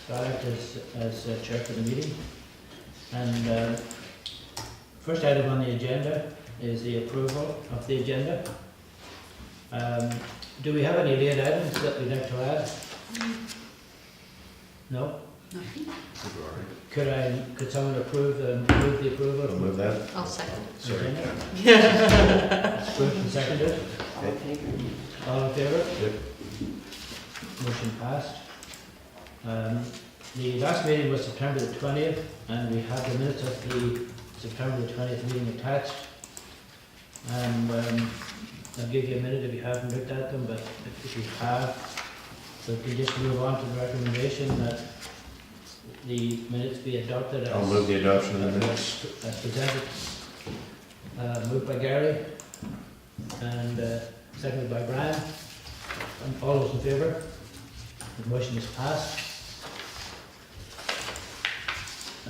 So I act as chair for the meeting. And first item on the agenda is the approval of the agenda. Do we have any late items that we'd like to add? No? Could someone move the approval? I'll move that. I'll second. Sorry. Moved and seconded. Okay. All in favour? Yep. Motion passed. The last meeting was September the 20th, and we have the minutes of the September the 20th meeting attached. And I'll give you a minute if you haven't looked at them, but if you have, so we can just move on to the recommendation that the minutes be adopted I'll move the adoption of the minutes. as presented. Moved by Gary and seconded by Brian. And all those in favour? The motion is passed.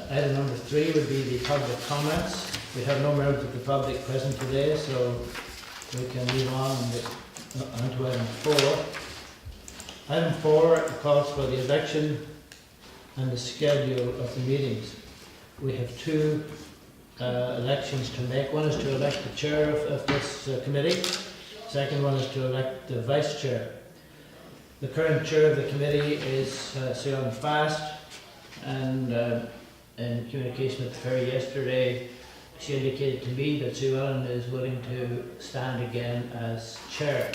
Item number 3 would be the public comments. We have no members of the public present today, so we can move on to item 4. Item 4 calls for the election and the schedule of the meetings. We have 2 elections to make. One is to elect the chair of this committee. Second one is to elect the vice chair. The current chair of the committee is Sue Ellen Fast, and in communication with her yesterday, she indicated to me that Sue Ellen is willing to stand again as chair.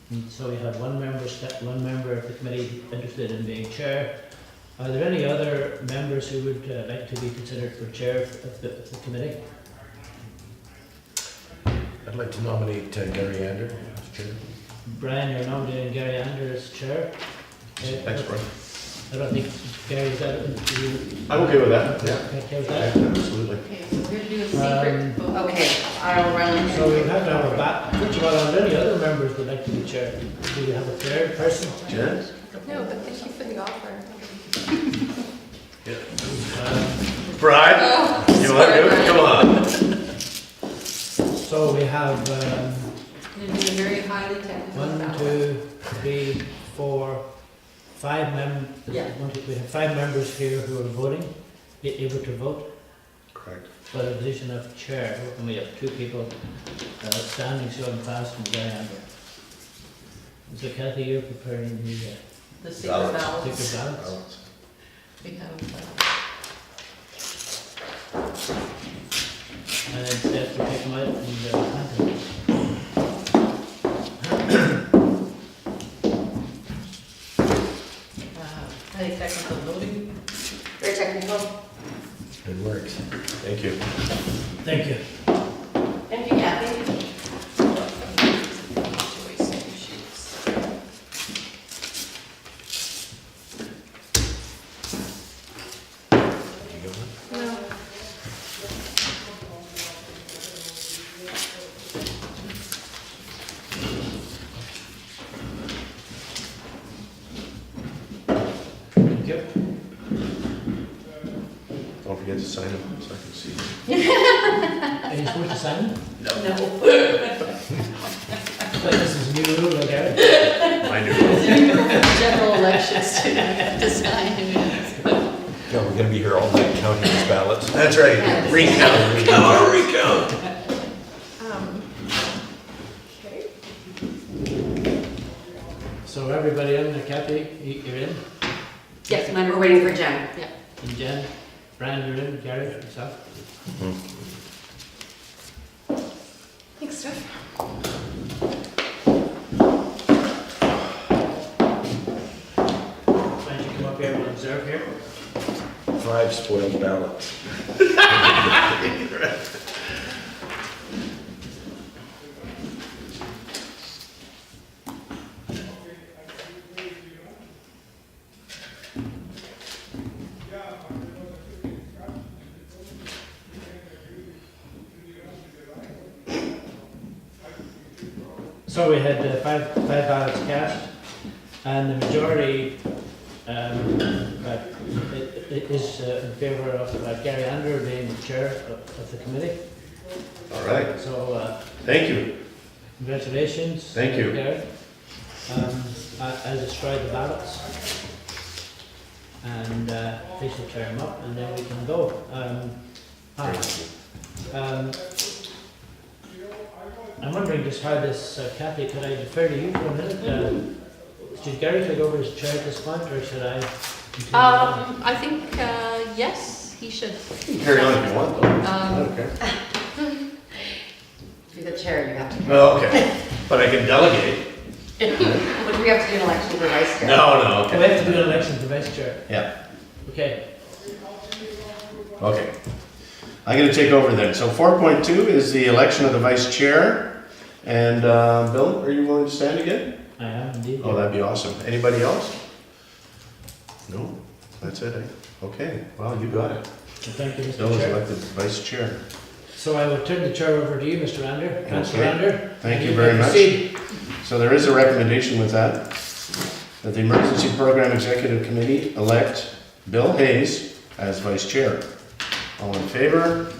And so we have one member of the committee interested in being chair. Are there any other members who would like to be considered for chair of the committee? I'd like to nominate Gary Ander as chair. Brian, you're nominating Gary Ander as chair. Thanks, Brian. I don't think Gary's that. I'm okay with that. Yeah. Okay with that? Absolutely. Okay, so we're gonna do a secret vote. Okay, I'll run. So we have to have a back. Which of are there any other members who would like to be chair? Do we have a third person? Jen? No, but thank you for the offer. Brian? Oh, You want to do it? Come on. So we have It'd be a very highly technical 1, ballot. 2, 3, 4, 5 members. Yeah. We have 5 members here who are voting, able to vote Correct. for the position of chair. And we have 2 people standing, Sue Ellen Fast and Gary Ander. So Kathy, you're preparing The secret Ballots. ballot. secret ballots. We have, And then Steph will take them out and hand them. Any technical voting? Very technical. It works. Thank you. Thank you. Thank you, Kathy. You go on. no, Thank you. Don't forget to sign them so I can see. Are you supposed to sign them? No. But this is new rule, Gary. I do. general elections to decide. Yeah, we're gonna be here all night counting these ballots. That's right. Yes. Recount. Come on, recount. Okay. So everybody in, Kathy, you're in? Yes, mine, we're waiting for Jen. Yeah. And Jen? Brian, you're in? Gary, yourself? Thanks, Steph. Why don't you come up here and observe here? 5 spoiled ballots. So we had five ballots cast, and the majority is in favour of Gary Ander being the chair of the committee. All right. So Thank you. congratulations. Thank you. Gary. I'll destroy the ballots. official term up, and then we can go. I'm wondering just how this, Kathy, could I defer to you for a minute? Should Gary take over as chair at this point, or should I continue on? I think, yes, he should. You can carry on if you want, though. I Um, don't care. To be the chair, you have to. Oh, okay. But I can delegate. Would we have to do an election for vice chair? No, We okay. have to do an election for vice chair. Yeah, Okay. okay. I'm gonna take over then. So 4.2 is the election of the vice chair. And, Bill, are you willing to stand again? I am indeed. Oh, that'd be awesome. Anybody else? No? That's it, eh? Okay, well, you got it. Thank you, Bill Mr. is Chair. elected vice chair. So I will turn the chair over to you, Mr. Ander. Councillor Okay. Ander. Thank and you very may much. proceed. So there is a recommendation with that the Emergency Program Executive Committee elect Bill Hayes as vice chair. All in favor?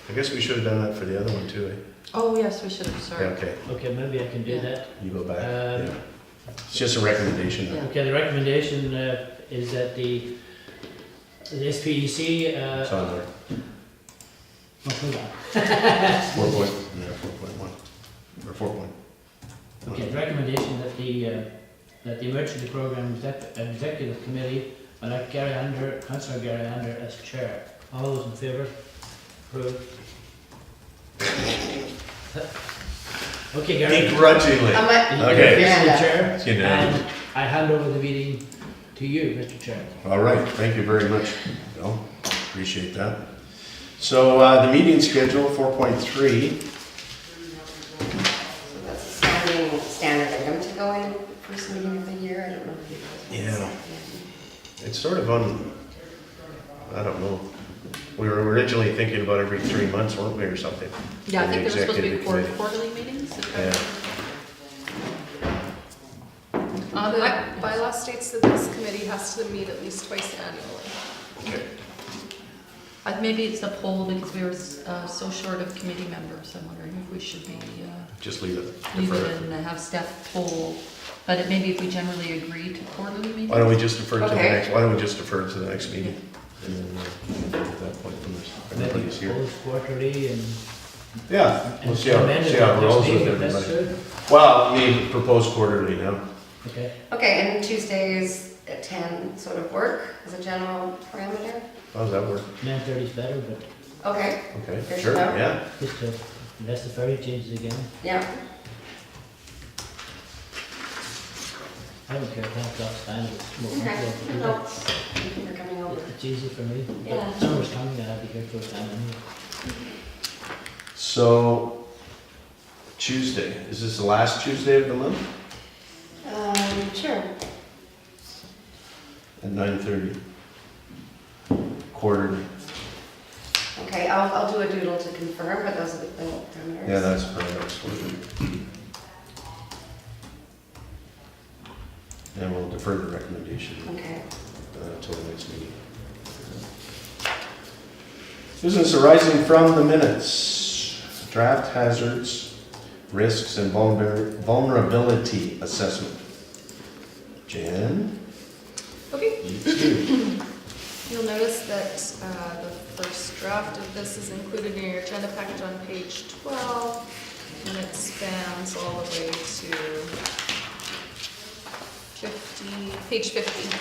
I guess we should have done that for the other one too, eh? Oh, yes, we should have, Yeah, sorry. okay, Okay, maybe I can do Yeah. that. you go back. Um, Yeah. It's just a recommendation. Yeah. Okay, the recommendation is that the SPEC, It's on there. oh, hold on. 4.1. Or 4. Okay, the recommendation that the Emergency Program Executive Committee elect Gary Ander, Councillor Gary Ander as chair. All those in favour? Approved. Okay, Gary. Begrudgingly. Am I- You're Okay. officially Yeah. chair, It's unanimous. and I hand over the meeting to you, Mr. Chair. All right, thank you very much, Bill. Appreciate that. So the meeting schedule, 4.3. So that's a standard item to go in first meeting of the year. I don't know if you guys. Yeah. It's sort of I don't know. We were originally thinking about every 3 months, weren't we, or something? Yeah, I For the think there were supposed to be executive committee. quarterly meetings. Yeah. The bylaw states that this committee has to meet at least twice annually. Okay. Maybe it's a poll because we were so short of committee members. I'm wondering if we should be, Just leave it. leave Defer it and have staff poll. But maybe if we generally agree to quarterly meetings. Why don't we just defer to the Okay. next, why don't we just defer to the next meeting? And then at that point, when everybody's here. Post quarterly and. Yeah, we'll and see how amend it it at next rolls with meeting if everybody. necessary. Well, I mean, propose quarterly now. Okay, Okay, and Tuesdays at 10 sort of work as a general parameter? How does that work? 9:30 is better, but Okay, Okay, Good sure, to know. yeah. just to, unless the ferry changes again. yeah. I don't care if that drops down, it's more Okay, comfortable. no, thank you for coming over. It's easy for me. Yeah. But summer's coming, and I'll be here full time anyway. So, Tuesday, is this the last Tuesday of the month? Sure. At 9:30? Quarterly. Okay, I'll do a doodle to confirm, but those are the parameters. Yeah, that's perfect. And we'll defer the recommendation Okay. until the next meeting. Business arising from the minutes. Draft hazards, risks, and vulnerability assessment. Jan? Okay, you too. you'll notice that the first draft of this is included in your agenda package on page 12, and it spans all the way to page 50.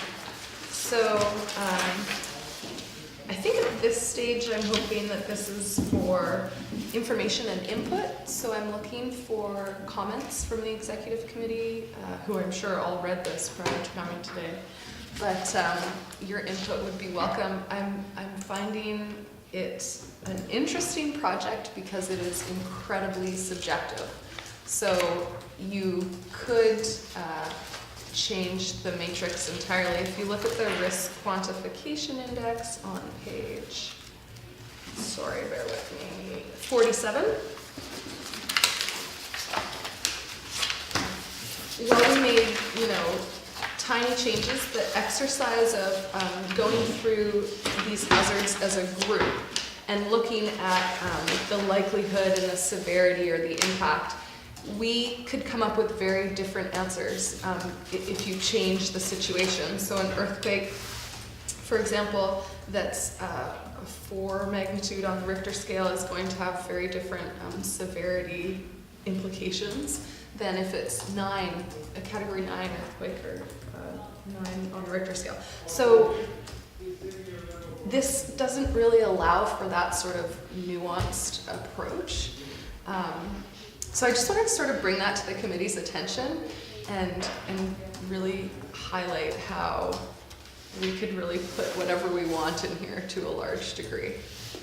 So I think at this stage I'm hoping that this is for information and input, so I'm looking for comments from the executive committee, who I'm sure all read this prior to coming today. But your input would be welcome. I'm finding it an interesting project because it is incredibly subjective. So you could change the matrix entirely. If you look at the risk quantification index on page, sorry, bear with me, 47. While we made, tiny changes, the exercise of going through these hazards as a group and looking at the likelihood and the severity or the impact, we could come up with very different answers if you change the situation. So an earthquake For example, that's a 4 magnitude on the Richter scale is going to have very different severity implications than if it's 9, a category 9 earthquake or 9 on the Richter scale. So this doesn't really allow for that sort of nuanced approach. So I just wanted to sort of bring that to the committee's attention and really highlight how we could really put whatever we want in here to a large degree.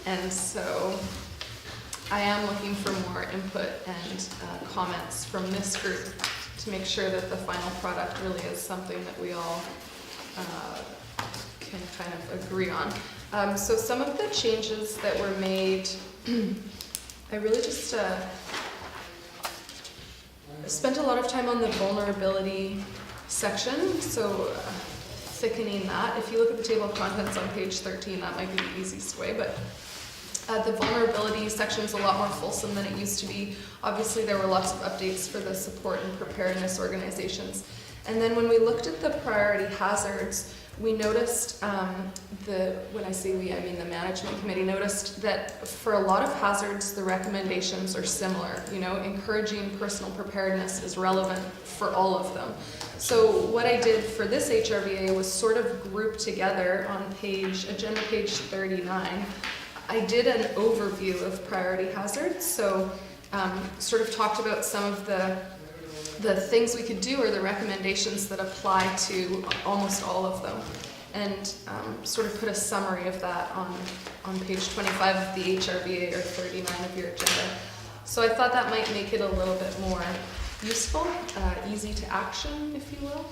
And so I am looking for more input and comments from this group to make sure that the final product really is something that we all can kind of agree on. So some of the changes that were made, I really just spent a lot of time on the vulnerability section, so thickening that. If you look at the table of contents on page 13, that might be the easiest way, but the vulnerability section is a lot more fulsome than it used to be. Obviously, there were lots of updates for the support and preparedness organizations. And then when we looked at the priority hazards, we noticed, when I say we, I mean the management committee noticed that for a lot of hazards, the recommendations are similar. You know, encouraging personal preparedness is relevant for all of them. So what I did for this HRVA was sort of group together on agenda page 39. I did an overview of priority hazards, so sort of talked about some of the things we could do or the recommendations that apply to almost all of them, and sort of put a summary of that on page 25 of the HRVA or 39 of your agenda. So I thought that might make it a little bit more useful, easy to action, if you will.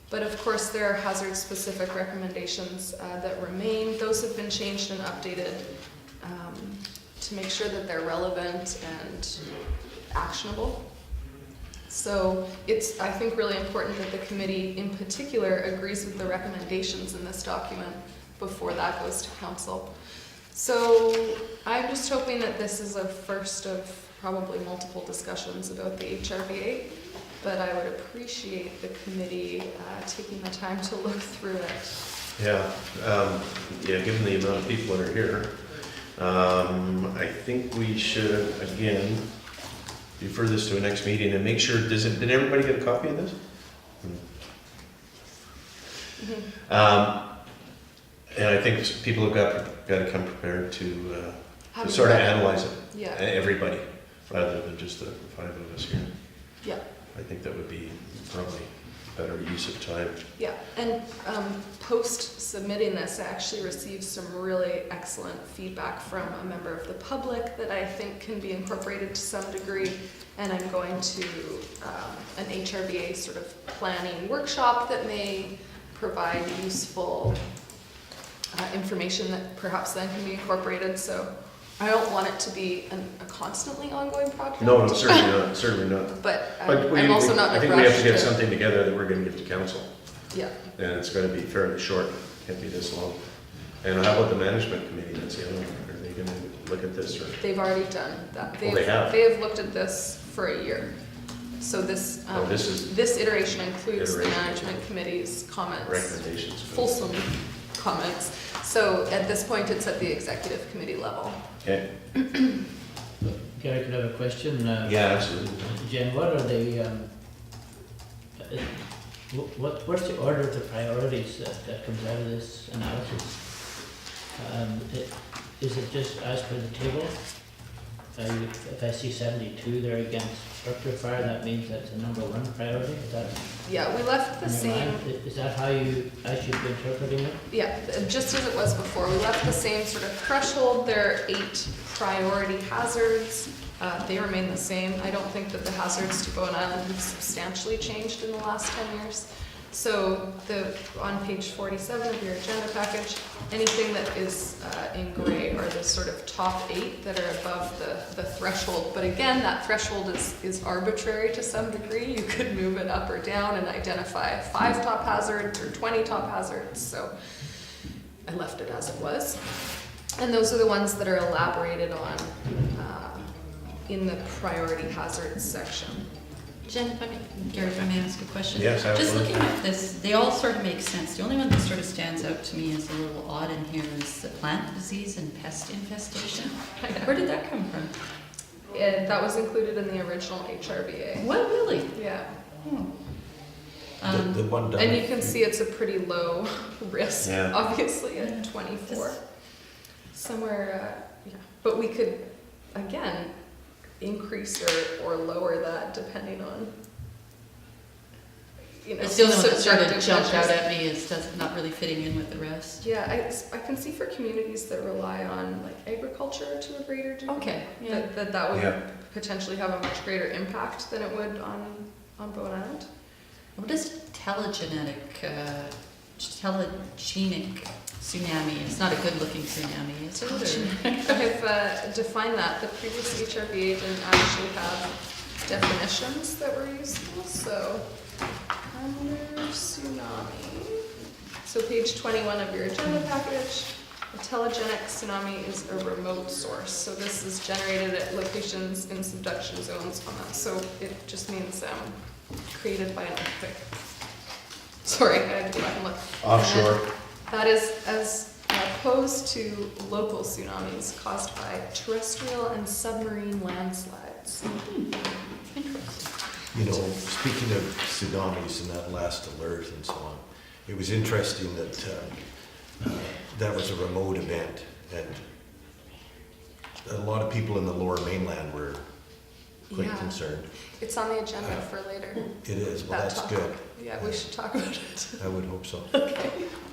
But of course, there are hazard-specific recommendations that remain. Those have been changed and updated to make sure that they're relevant and actionable. So it's, I think, really important that the committee in particular agrees with the recommendations in this document before that goes to council. So I'm just hoping that this is a first of probably multiple discussions about the HRVA, but I would appreciate the committee taking the time to look through it. Yeah, given the amount of people that are here, I think we should, again, refer this to a next meeting and make sure, did everybody get a copy of this? And I think people have got to come prepared to sort of analyze it. Yeah. Everybody, rather than just the 5 of us here. Yeah. I think that would be probably better use of time. Yeah, and post submitting this, I actually received some really excellent feedback from a member of the public that I think can be incorporated to some degree, and I'm going to an HRVA sort of planning workshop that may provide useful information that perhaps then can be incorporated. So I don't want it to be a constantly ongoing project. No, certainly not. But we, I'm also not I in a think we have rush to get something together that we're going to give to council. Yeah. And it's going to be fairly short, can't be this long. And how about the management committee? That's the other one. Are they going to look at this? Or? They've already done that. They have? They have looked at this for a year. So this, this iteration includes the management committee's comments. Recommendations. Fulsome comments. So at this point, it's at the executive committee level. Okay. Gary, could I have a question? Yeah, absolutely. Jen, what are the, what's the order of the priorities that comes out of this analysis? Is it just as per the table? If I see 72 there against structure fire, that means that's a number 1 priority? Is that Yeah, we left the in your same. mind? Is that how you should be interpreting it? Yeah, just as it was before. We left the same sort of threshold. There are 8 priority hazards. They remain the same. I don't think that the hazards to Bowen Island have substantially changed in the last 10 years. So on page 47 of your agenda package, anything that is in gray are the sort of top 8 that are above the threshold. But again, that threshold is arbitrary to some degree. You could move it up or down and identify 5 top hazards or 20 top hazards. So I left it as it was. And those are the ones that are elaborated on in the priority hazards section. Jen, Gary, if I may ask a question? Yes, Just absolutely. looking at this, they all sort of make sense. The only one that sort of stands out to me as a little odd in here is the plant disease and pest infestation. Where did that come from? That was included in the original HRBA. What, really? Yeah. Oh. The one done. And you can see it's a pretty low risk, Yeah. obviously, at 24. Somewhere, yeah. But we could, again, increase or lower that depending on, you know, It's the only one that sort of subjective jumped out measures. at me as not really fitting in with the rest. Yeah, I can see for communities that rely on like agriculture to a greater degree. Okay, yeah. That would Yeah. potentially have a much greater impact than it would on Bowen Island. What is telegenic tsunami? It's not a good-looking tsunami, is it? Or- I've defined that. The previous HRBA didn't actually have definitions that were useful, so under tsunami. So page 21 of your agenda package, a telegenic tsunami is a remote source. So this is generated at locations in subduction zones on that. So it just means created by an earthquake. Sorry, I had to go back and look. Offshore. That is as opposed to local tsunamis caused by terrestrial and submarine landslides. Interesting. You know, speaking of tsunamis and that last alert and so on, it was interesting that that was a remote event, and a lot of people in the Lower Mainland were quite Yeah. concerned. It's on the agenda for later. It is, well, That that's topic. good. Yeah, we should talk about it. I would hope so. Okay.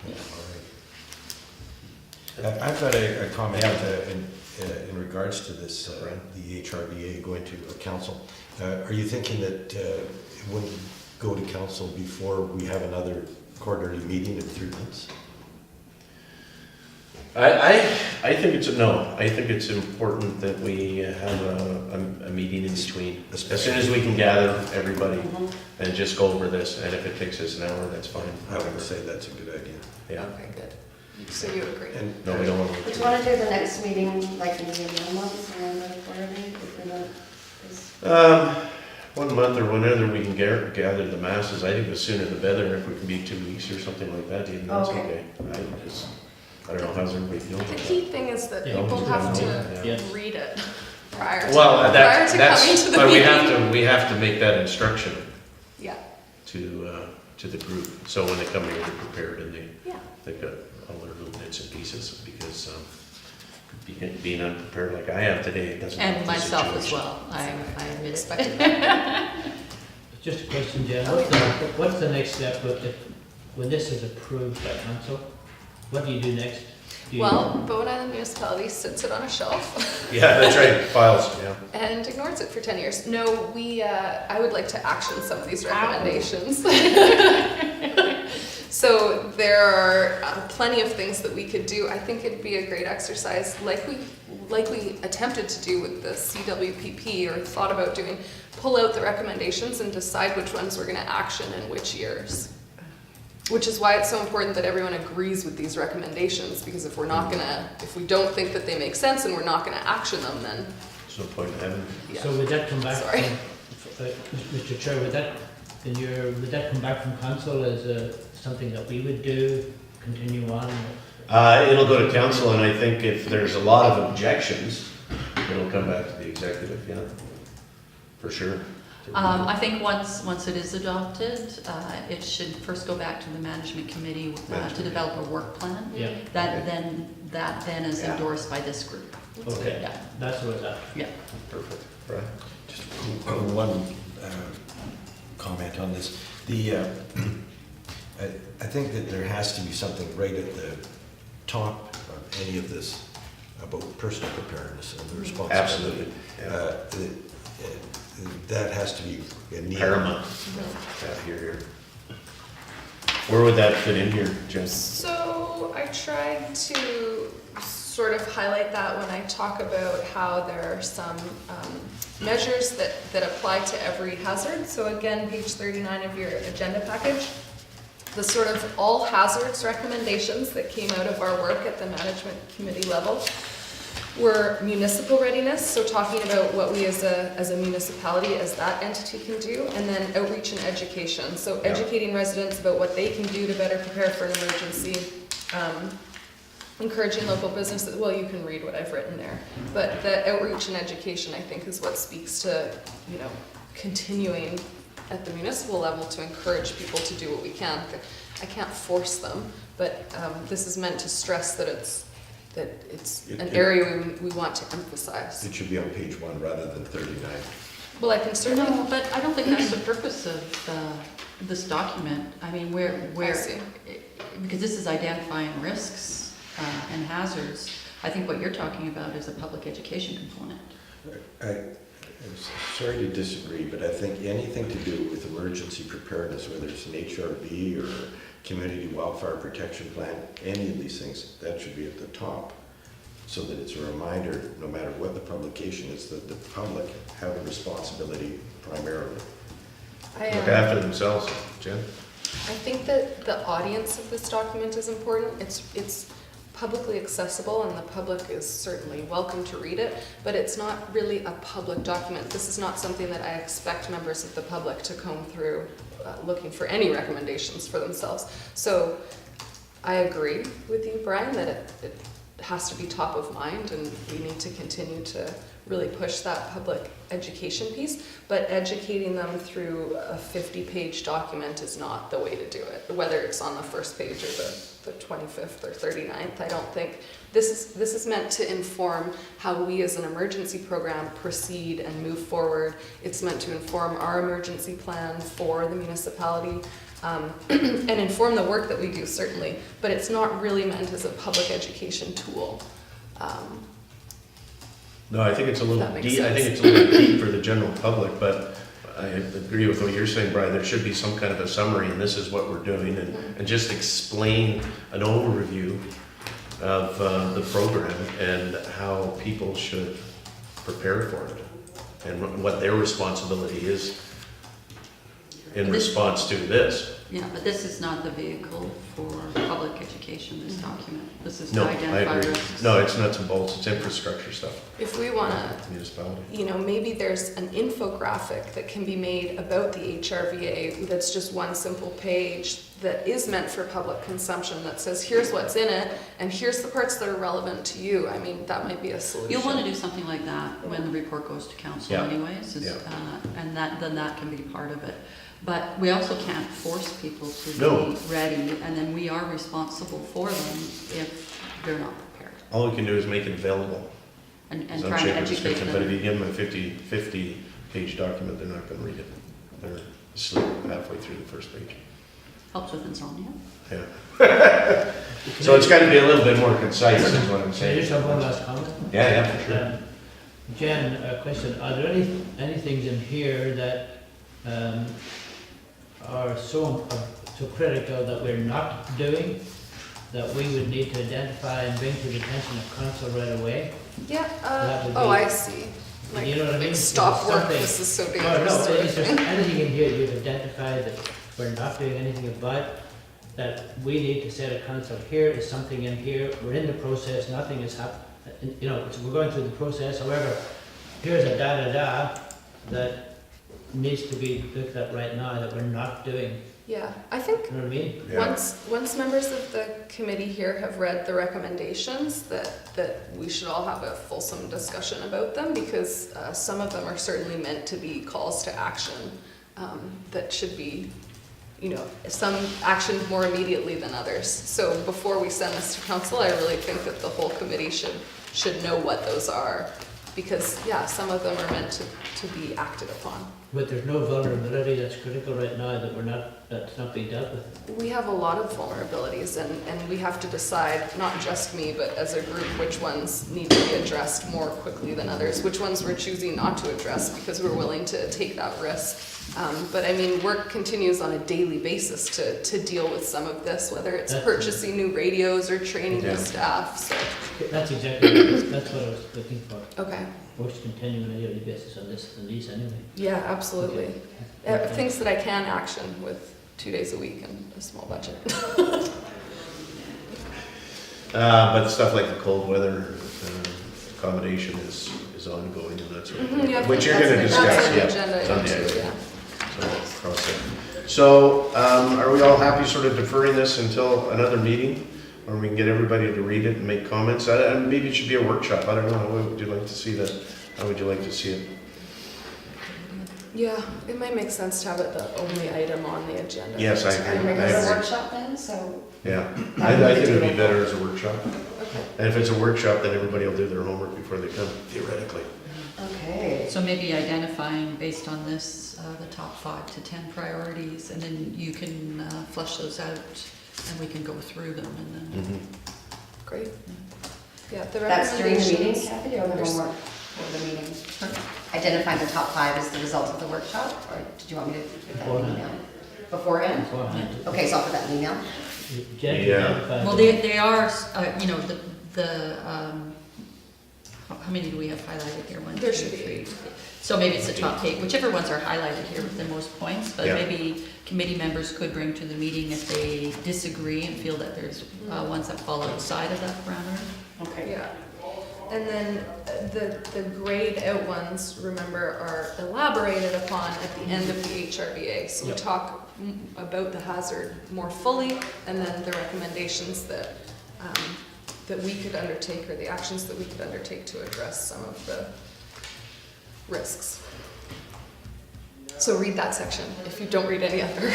Yeah, all right. I've got a comment in regards to this, the HRBA going to council. Are you thinking that it wouldn't go to council before we have another quarterly meeting in 3 months? I think it's I think it's important that we have a meeting in between. As soon as we can gather everybody and just go over this, and if it takes us an hour, that's fine. I would say that's a good idea. Yeah. Okay, good. So you agree? And No, we don't want Would to. you want to do the next meeting like maybe in 1 month or another quarterly? If we don't, is- 1 month or whenever we can gather the masses. I think the sooner the better. If we can be 2 weeks or something like that, even that's Okay. okay. I don't know, how's everybody feeling The about key that? thing is that Yeah, people we have do. to Yes. read it prior to, Well, prior that's, to coming to the but meeting. we have to make that instruction Yeah, to the group. So when they come here, they're prepared and yeah. they've got all their little bits and pieces, because being unprepared like I am today, it doesn't help And the myself as situation. well, I admit it. Expected that. Just a question, Jen, Oh, what's the next step when this is approved by council? What do you do next? Do you- Well, Bowen Island Municipality sits it on a shelf Yeah, that's right, files, yeah. and ignores it for 10 years. No, I would like to action some of these recommendations. So there are plenty of things that we could do. I think it'd be a great exercise, like we attempted to do with the CWPP or thought about doing, pull out the recommendations and decide which ones we're gonna action in which years. Which is why it's so important that everyone agrees with these recommendations, because if we don't think that they make sense and we're not gonna action them, then, There's no point in having. yeah. So would that come back Sorry. from, Mr. Chair, would that come back from council as something that we would do, continue on? It'll go to council, and I think if there's a lot of objections, it'll come back to the executive, yeah, for sure. I think once it is adopted, it should first go back to the management committee to develop a work plan. Yeah, That then is Yeah. endorsed by this group. okay, Yeah. that's what that. Perfect, right. Just one comment on this. I think that there has to be something right at the top of any of this about personal preparedness and the responsibility. Absolutely, yeah. That has to be a need. Paramount. Yeah, here. Where would that fit in here, Jen? So I tried to sort of highlight that when I talk about how there are some measures that apply to every hazard. So again, page 39 of your agenda package, the sort of all hazards recommendations that came out of our work at the management committee level. were municipal readiness, so talking about what we as a municipality, as that entity can do, and then outreach and education. So Yeah. educating residents about what they can do to better prepare for an emergency, encouraging local businesses, well, you can read what I've written there. But the outreach and education, I think, is what speaks to, you know, continuing at the municipal level to encourage people to do what we can. I can't force them, but this is meant to stress that it's an area we want to emphasize. It should be on page 1 rather than 39. Well, I can certainly. No, but I don't think that's the purpose of this document. I mean, I see. because this is identifying risks and hazards. I think what you're talking about is a public education component. I'm sorry to disagree, but I think anything to do with emergency preparedness, whether it's an HRB or community wildfire protection plan, any of these things, that should be at the top. So that it's a reminder, no matter what the publication is, that the public have a responsibility primarily. Look after themselves, Jen. I think that the audience of this document is important. It's publicly accessible and the public is certainly welcome to read it, but it's not really a public document. This is not something that I expect members of the public to comb through looking for any recommendations for themselves. So I agree with you, Brian, that it has to be top of mind and we need to continue to really push that public education piece, but educating them through a 50-page document is not the way to do it. Whether it's on the first page or the 25th or 39th, I don't think. This is meant to inform how we as an emergency program proceed and move forward. It's meant to inform our emergency plan for the municipality and inform the work that we do, certainly, but it's not really meant as a public education tool. No, I think it's a little That makes deep, I think sense. it's a little deep for the general public, but I agree with what you're saying, Brian. There should be some kind of a summary, and this is what we're doing, and just explain an overview of the program and how people should prepare for it, and what their responsibility is in response to this. Yeah, but this is not the vehicle for public education, this document. This is to No, I identify agree. risks. No, it's nuts and bolts, it's infrastructure stuff, If we want to, municipality. you know, maybe there's an infographic that can be made about the HRVA that's just one simple page that is meant for public consumption that says, here's what's in it, and here's the parts that are relevant to you. I mean, that might be a solution. You'll want to do something like that when the report goes to council Yeah. anyways, Yeah. and then that can be part of it. But we also can't force people to No. be ready, and then we are responsible for them if they're not prepared. All we can do is make it available. And Some try shape and or educate description, but if them. you give them a 50-page document, they're not gonna read it. They're asleep halfway through the first page. Helps with insomnia. Yeah. So it's gotta be a little bit more concise, is what I'm Can I saying. just have one last comment? Yeah, for sure. Jen, a question, are there any things in here that are so critical that we're not doing, that we would need to identify and bring to the attention of council right away? Yeah, That would oh, be- I see. You know what I mean? Stop work, Something- this is so Oh, dangerous. no, sort of is there thing. anything in here you've identified that we're not doing anything about, that we need to say to council, here is something in here, we're in the process, nothing has happened, you know, we're going through the process, however, here's a da-da-da that needs to be looked at right now that we're not doing, Yeah, I think you know what I mean? Yeah. once members of the committee here have read the recommendations, that we should all have a fulsome discussion about them, because some of them are certainly meant to be calls to action that should be, you know, some action more immediately than others. So before we send this to council, I really think that the whole committee should know what those are, because, yeah, some of them are meant to be acted upon. But there's no vulnerability that's critical right now that's not being dealt with. We have a lot of vulnerabilities, and we have to decide, not just me, but as a group, which ones need to be addressed more quickly than others, which ones we're choosing not to address because we're willing to take that risk. But I mean, work continues on a daily basis to deal with some of this, whether it's That's- purchasing new radios or training the Yeah. staff, so, That's exactly, that's what I was looking for, okay. works continuing on a yearly basis on this, on these anyway. Yeah, absolutely. Okay. Things that I can action with 2 days a week and a small budget. But stuff like the cold weather accommodation is ongoing and that sort of Mhm, thing. yeah, Which you're that's- gonna discuss, that's on the yeah. agenda It's on the item too, agenda. yeah. So, cross that. So, are we all happy sort of deferring this until another meeting? Where we can get everybody to read it and make comments? Maybe it should be a workshop, I don't know, how would you like to see that? How would you like to see it? Yeah, it might make sense to have it the only item on the agenda. Yes, I Can agree. we make this a workshop then, so? Yeah, I think it would be better as a workshop. Okay. And if it's a workshop, then everybody will do their homework before they come, theoretically. Okay. So maybe identifying based on this, the top 5 to 10 priorities, and then you can flush those out, and we can go through them, and then, Mhm. Great. Yeah, the That's during the meeting, recommendations. Kathy, or the homework for the meeting? Identify the top 5 as the result of the workshop, or did you want me to put that in an email? Beforehand? Beforehand. Okay, so I'll put that in an email. Jen, Yeah. identify well, the- they are, you know, how many do we have highlighted here? 1, There 2, should be 3. 8. So maybe it's the top 8, whichever ones are highlighted here with the most points, but Yeah. maybe committee members could bring to the meeting if they disagree and feel that there's ones that fall outside of that parameter. Okay. Yeah. And then the grayed out ones, remember, are elaborated upon at the end of the HRBA. So we Yep. talk about the hazard more fully, and then the recommendations that, that we could undertake, or the actions that we could undertake to address some of the risks. So read that section if you don't read any other.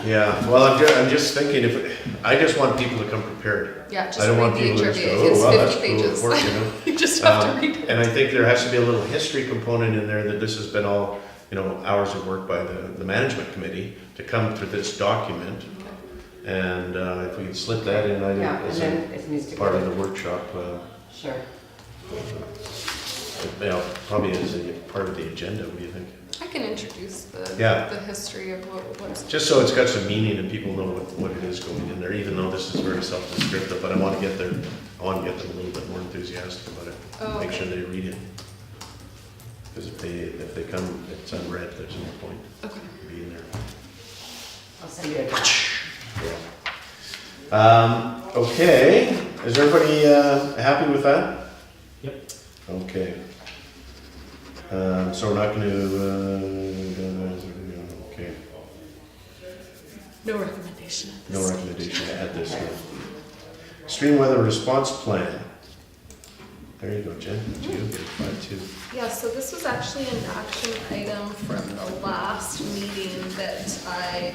Yeah, well, I'm just thinking, I just want people to come prepared. Yeah, just I don't read want the people to just HRBA. go, It's oh, wow, that's 50 cool pages. report, you know? You just have to read it. And I think there has to be a little history component in there, that this has been all, hours of work by the management committee to come to this document. And if we could slip that in, I Yeah, think, and as then a it needs to part of go. the workshop, Sure. probably as a part of the agenda, what do you think? I can introduce Yeah. the history of what's. Just so it's got some meaning and people know what it is going in there, even though this is very self-descriptive, but I want to get them a little bit more enthusiastic about it. Oh, Make okay. sure they read it. Because if they come, it's unread, there's no point Okay. being there. I'll send you a draft. Okay, is everybody happy with that? Yep. Okay. So we're not going to, okay, No recommendation at this no stage. recommendation to add this in. Extreme weather response plan. There you go, Jen. You get 5-2. Yeah, so this was actually an action item from the last meeting that I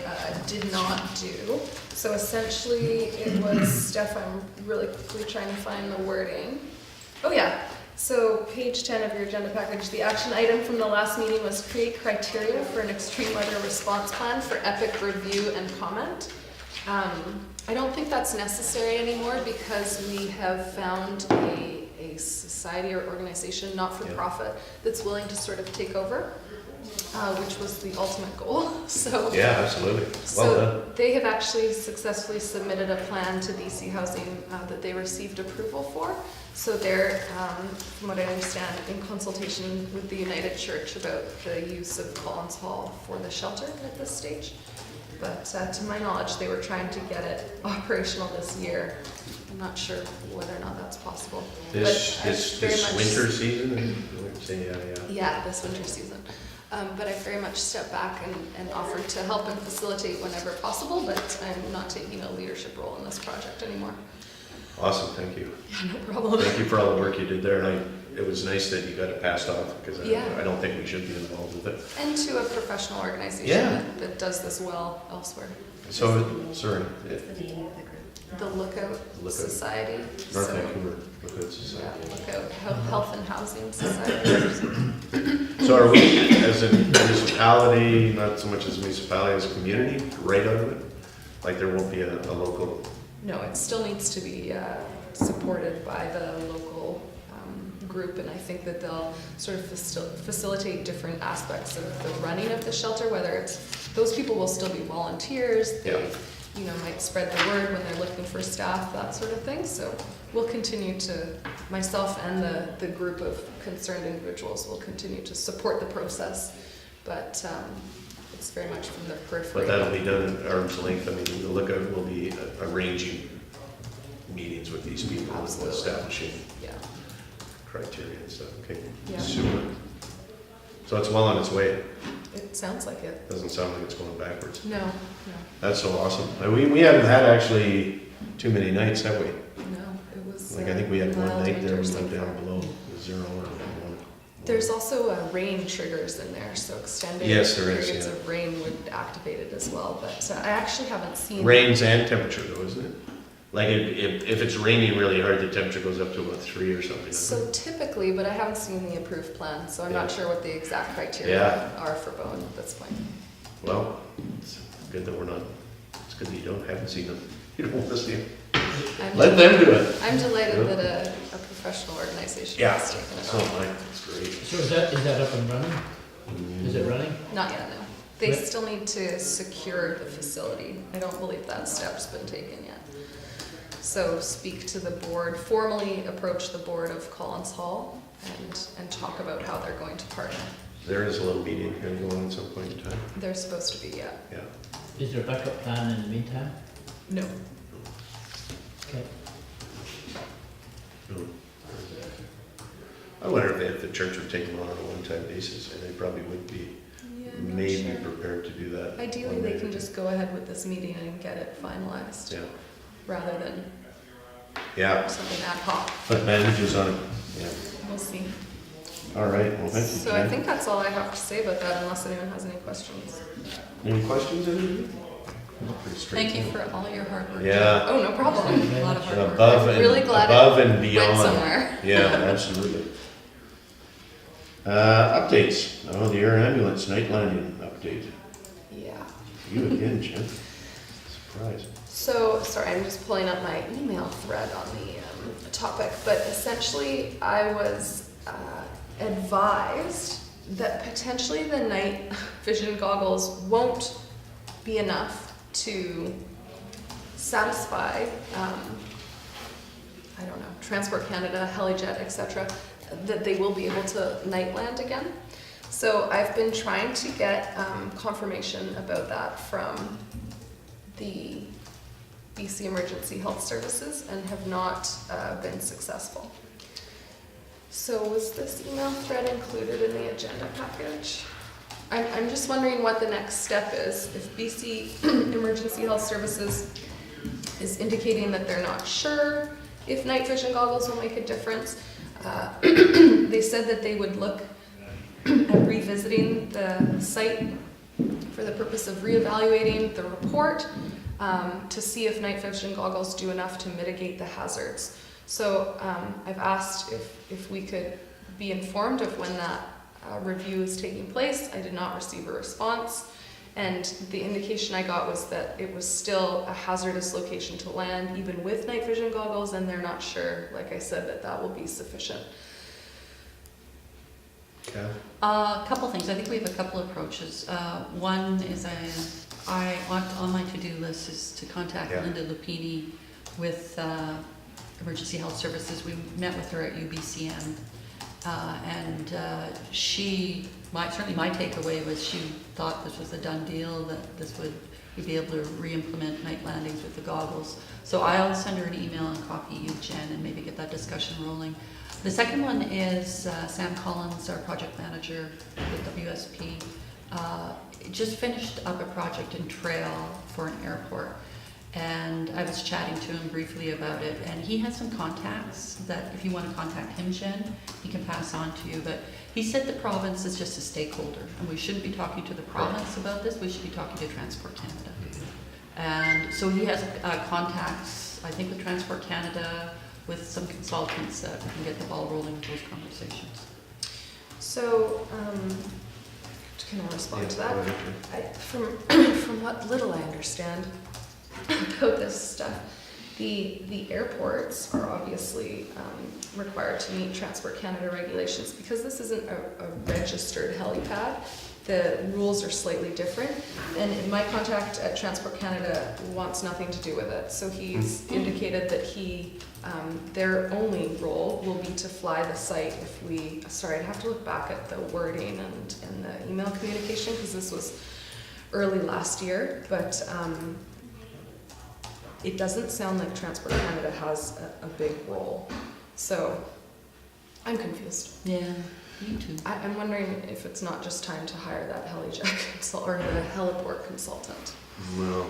did not do. So essentially, it was, Steph, I'm really quickly trying to find the wording. Oh yeah, so page 10 of your agenda package, the action item from the last meeting was create criteria for an extreme weather response plan for EPIC review and comment. I don't think that's necessary anymore because we have found a society or organization, not-for-profit, that's willing to sort of take over, which was the ultimate goal. So, Yeah, absolutely. Well done. they have actually successfully submitted a plan to BC Housing that they received approval for. So they're, from what I understand, in consultation with the United Church about the use of Collins Hall for the shelter at this stage. But to my knowledge, they were trying to get it operational this year. I'm not sure whether or not that's possible. This But I very much- winter season, yeah. Yeah, this winter season. But I very much stepped back and offered to help and facilitate whenever possible, but I'm not taking a leadership role in this project anymore. Awesome, thank you. Yeah, no problem. Thank you for all the work you did there, and it was nice that you got it passed off, because Yeah. I don't think we should be involved with it. And to a professional organization Yeah. that does this well elsewhere. So, sorry, What's the name of the group? The Lookout Lookout. Society. North So, Vancouver Lookout yeah, Society. Lookout Health and Housing Society. So are we, as a municipality, not so much as a municipality, as a community, right out of it? Like there won't be a local, No, it still needs to be supported by the local group, and I think that they'll sort of facilitate different aspects of the running of the shelter, whether it's, those people will still be volunteers, they, Yeah. might spread the word when they're looking for staff, that sort of thing, so we'll continue to, myself and the group of concerned individuals will continue to support the process, but it's very much from the periphery. but that'll be done at arm's length. I mean, the Lookout will be arranging meetings with these people, Absolutely. establishing Yeah. criteria and stuff, okay. Yeah. Super. So it's well on its way, It sounds like it. doesn't sound like it's going backwards. No, That's so awesome. We haven't had actually too many nights, have we? no, it was. Like, I think we had one mild night there, we winter so went down far. below 0 or 1. There's also rain triggers in there, so extended Yes, there is, periods yeah. of rain would activate it as well, but I actually haven't seen. Rains and temperature though, isn't it? Like if it's raining really hard, the temperature goes up to about 3 or something. So typically, but I haven't seen the approved plan, so I'm not Yeah. sure what the exact criteria Yeah. are for Bowen at this point. Well, it's good that we're not, it's good that you haven't seen them. You don't want to see them. I'm Let them do it. I'm delighted Yeah. that a professional organization Yeah. has taken it So on. am I, it's great. So is that up and running? Is it running? Not yet, no. They Right. still need to secure the facility. I don't believe that step's been taken yet. So speak to the board, formally approach the board of Collins Hall and talk about how they're going to partner. There is a little meeting here going on at some point in time. They're supposed to be, yeah. Yeah. Is there a backup plan in the meantime? No. Okay. Hmm. I wonder if the church would take them on a one-time basis, and they probably would be Yeah, I'm not maybe sure. prepared to do that. Ideally, one they day can or two. just go ahead with this meeting and get it finalized, Yeah, rather than yeah, something ad hoc. put bandages on it, yeah. We'll see. All right, well, thank you, So I Jen. think that's all I have to say about that, unless anyone has any questions. Any questions, anybody? Pretty Thank you straightforward. for all your hard work. Yeah, Oh, no problem. A lot of hard work. above I'm really and, glad above and Went beyond. somewhere. Yeah, absolutely. Updates, oh, the air ambulance night landing update. Yeah. You again, Jen. Surprise. So, sorry, I'm just pulling up my email thread on the topic, but essentially I was advised that potentially the night vision goggles won't be enough to satisfy, I don't know, Transport Canada, Helijet, etc., that they will be able to night land again. So I've been trying to get confirmation about that from the BC Emergency Health Services and have not been successful. So was this email thread included in the agenda package? I'm just wondering what the next step is. If BC Emergency Health Services is indicating that they're not sure if night vision goggles will make a difference, they said that they would look at revisiting the site for the purpose of reevaluating the report to see if night vision goggles do enough to mitigate the hazards. So I've asked if we could be informed of when that review is taking place. I did not receive a response, and the indication I got was that it was still a hazardous location to land even with night vision goggles, and they're not sure, like I said, that that will be sufficient. Okay. A couple things. I think we have a couple approaches. One is I want on my to-do list is to contact Yeah. Linda Lupini with Emergency Health Services. We met with her at UBCM, and certainly my takeaway was she thought this was a done deal, that this would we'd be able to re-implement night landings with the goggles. So I'll send her an email and copy you, Jen, and maybe get that discussion rolling. The second one is Sam Collins, our project manager with WSP, just finished up a project in Trail for an airport. And I was chatting to him briefly about it, and he has some contacts that if you want to contact him, Jen, he can pass on to you. But he said the province is just a stakeholder, and we shouldn't be talking to the province about this, we should be talking to Transport Canada. And so he has contacts, I think, with Transport Canada, with some consultants that can get the ball rolling with those conversations. So, can I respond to that? go ahead, From what little I understand about this stuff, the airports are obviously required to meet Transport Canada regulations. Because this isn't a registered helipad, the rules are slightly different. And my contact at Transport Canada wants nothing to do with it. So he's indicated that their only role will be to fly the site if sorry, I'd have to look back at the wording and the email communication, because this was early last year, but it doesn't sound like Transport Canada has a big role. So I'm confused. Yeah, me too. I'm wondering if it's not just time to hire that helijack or the heliport consultant. Well,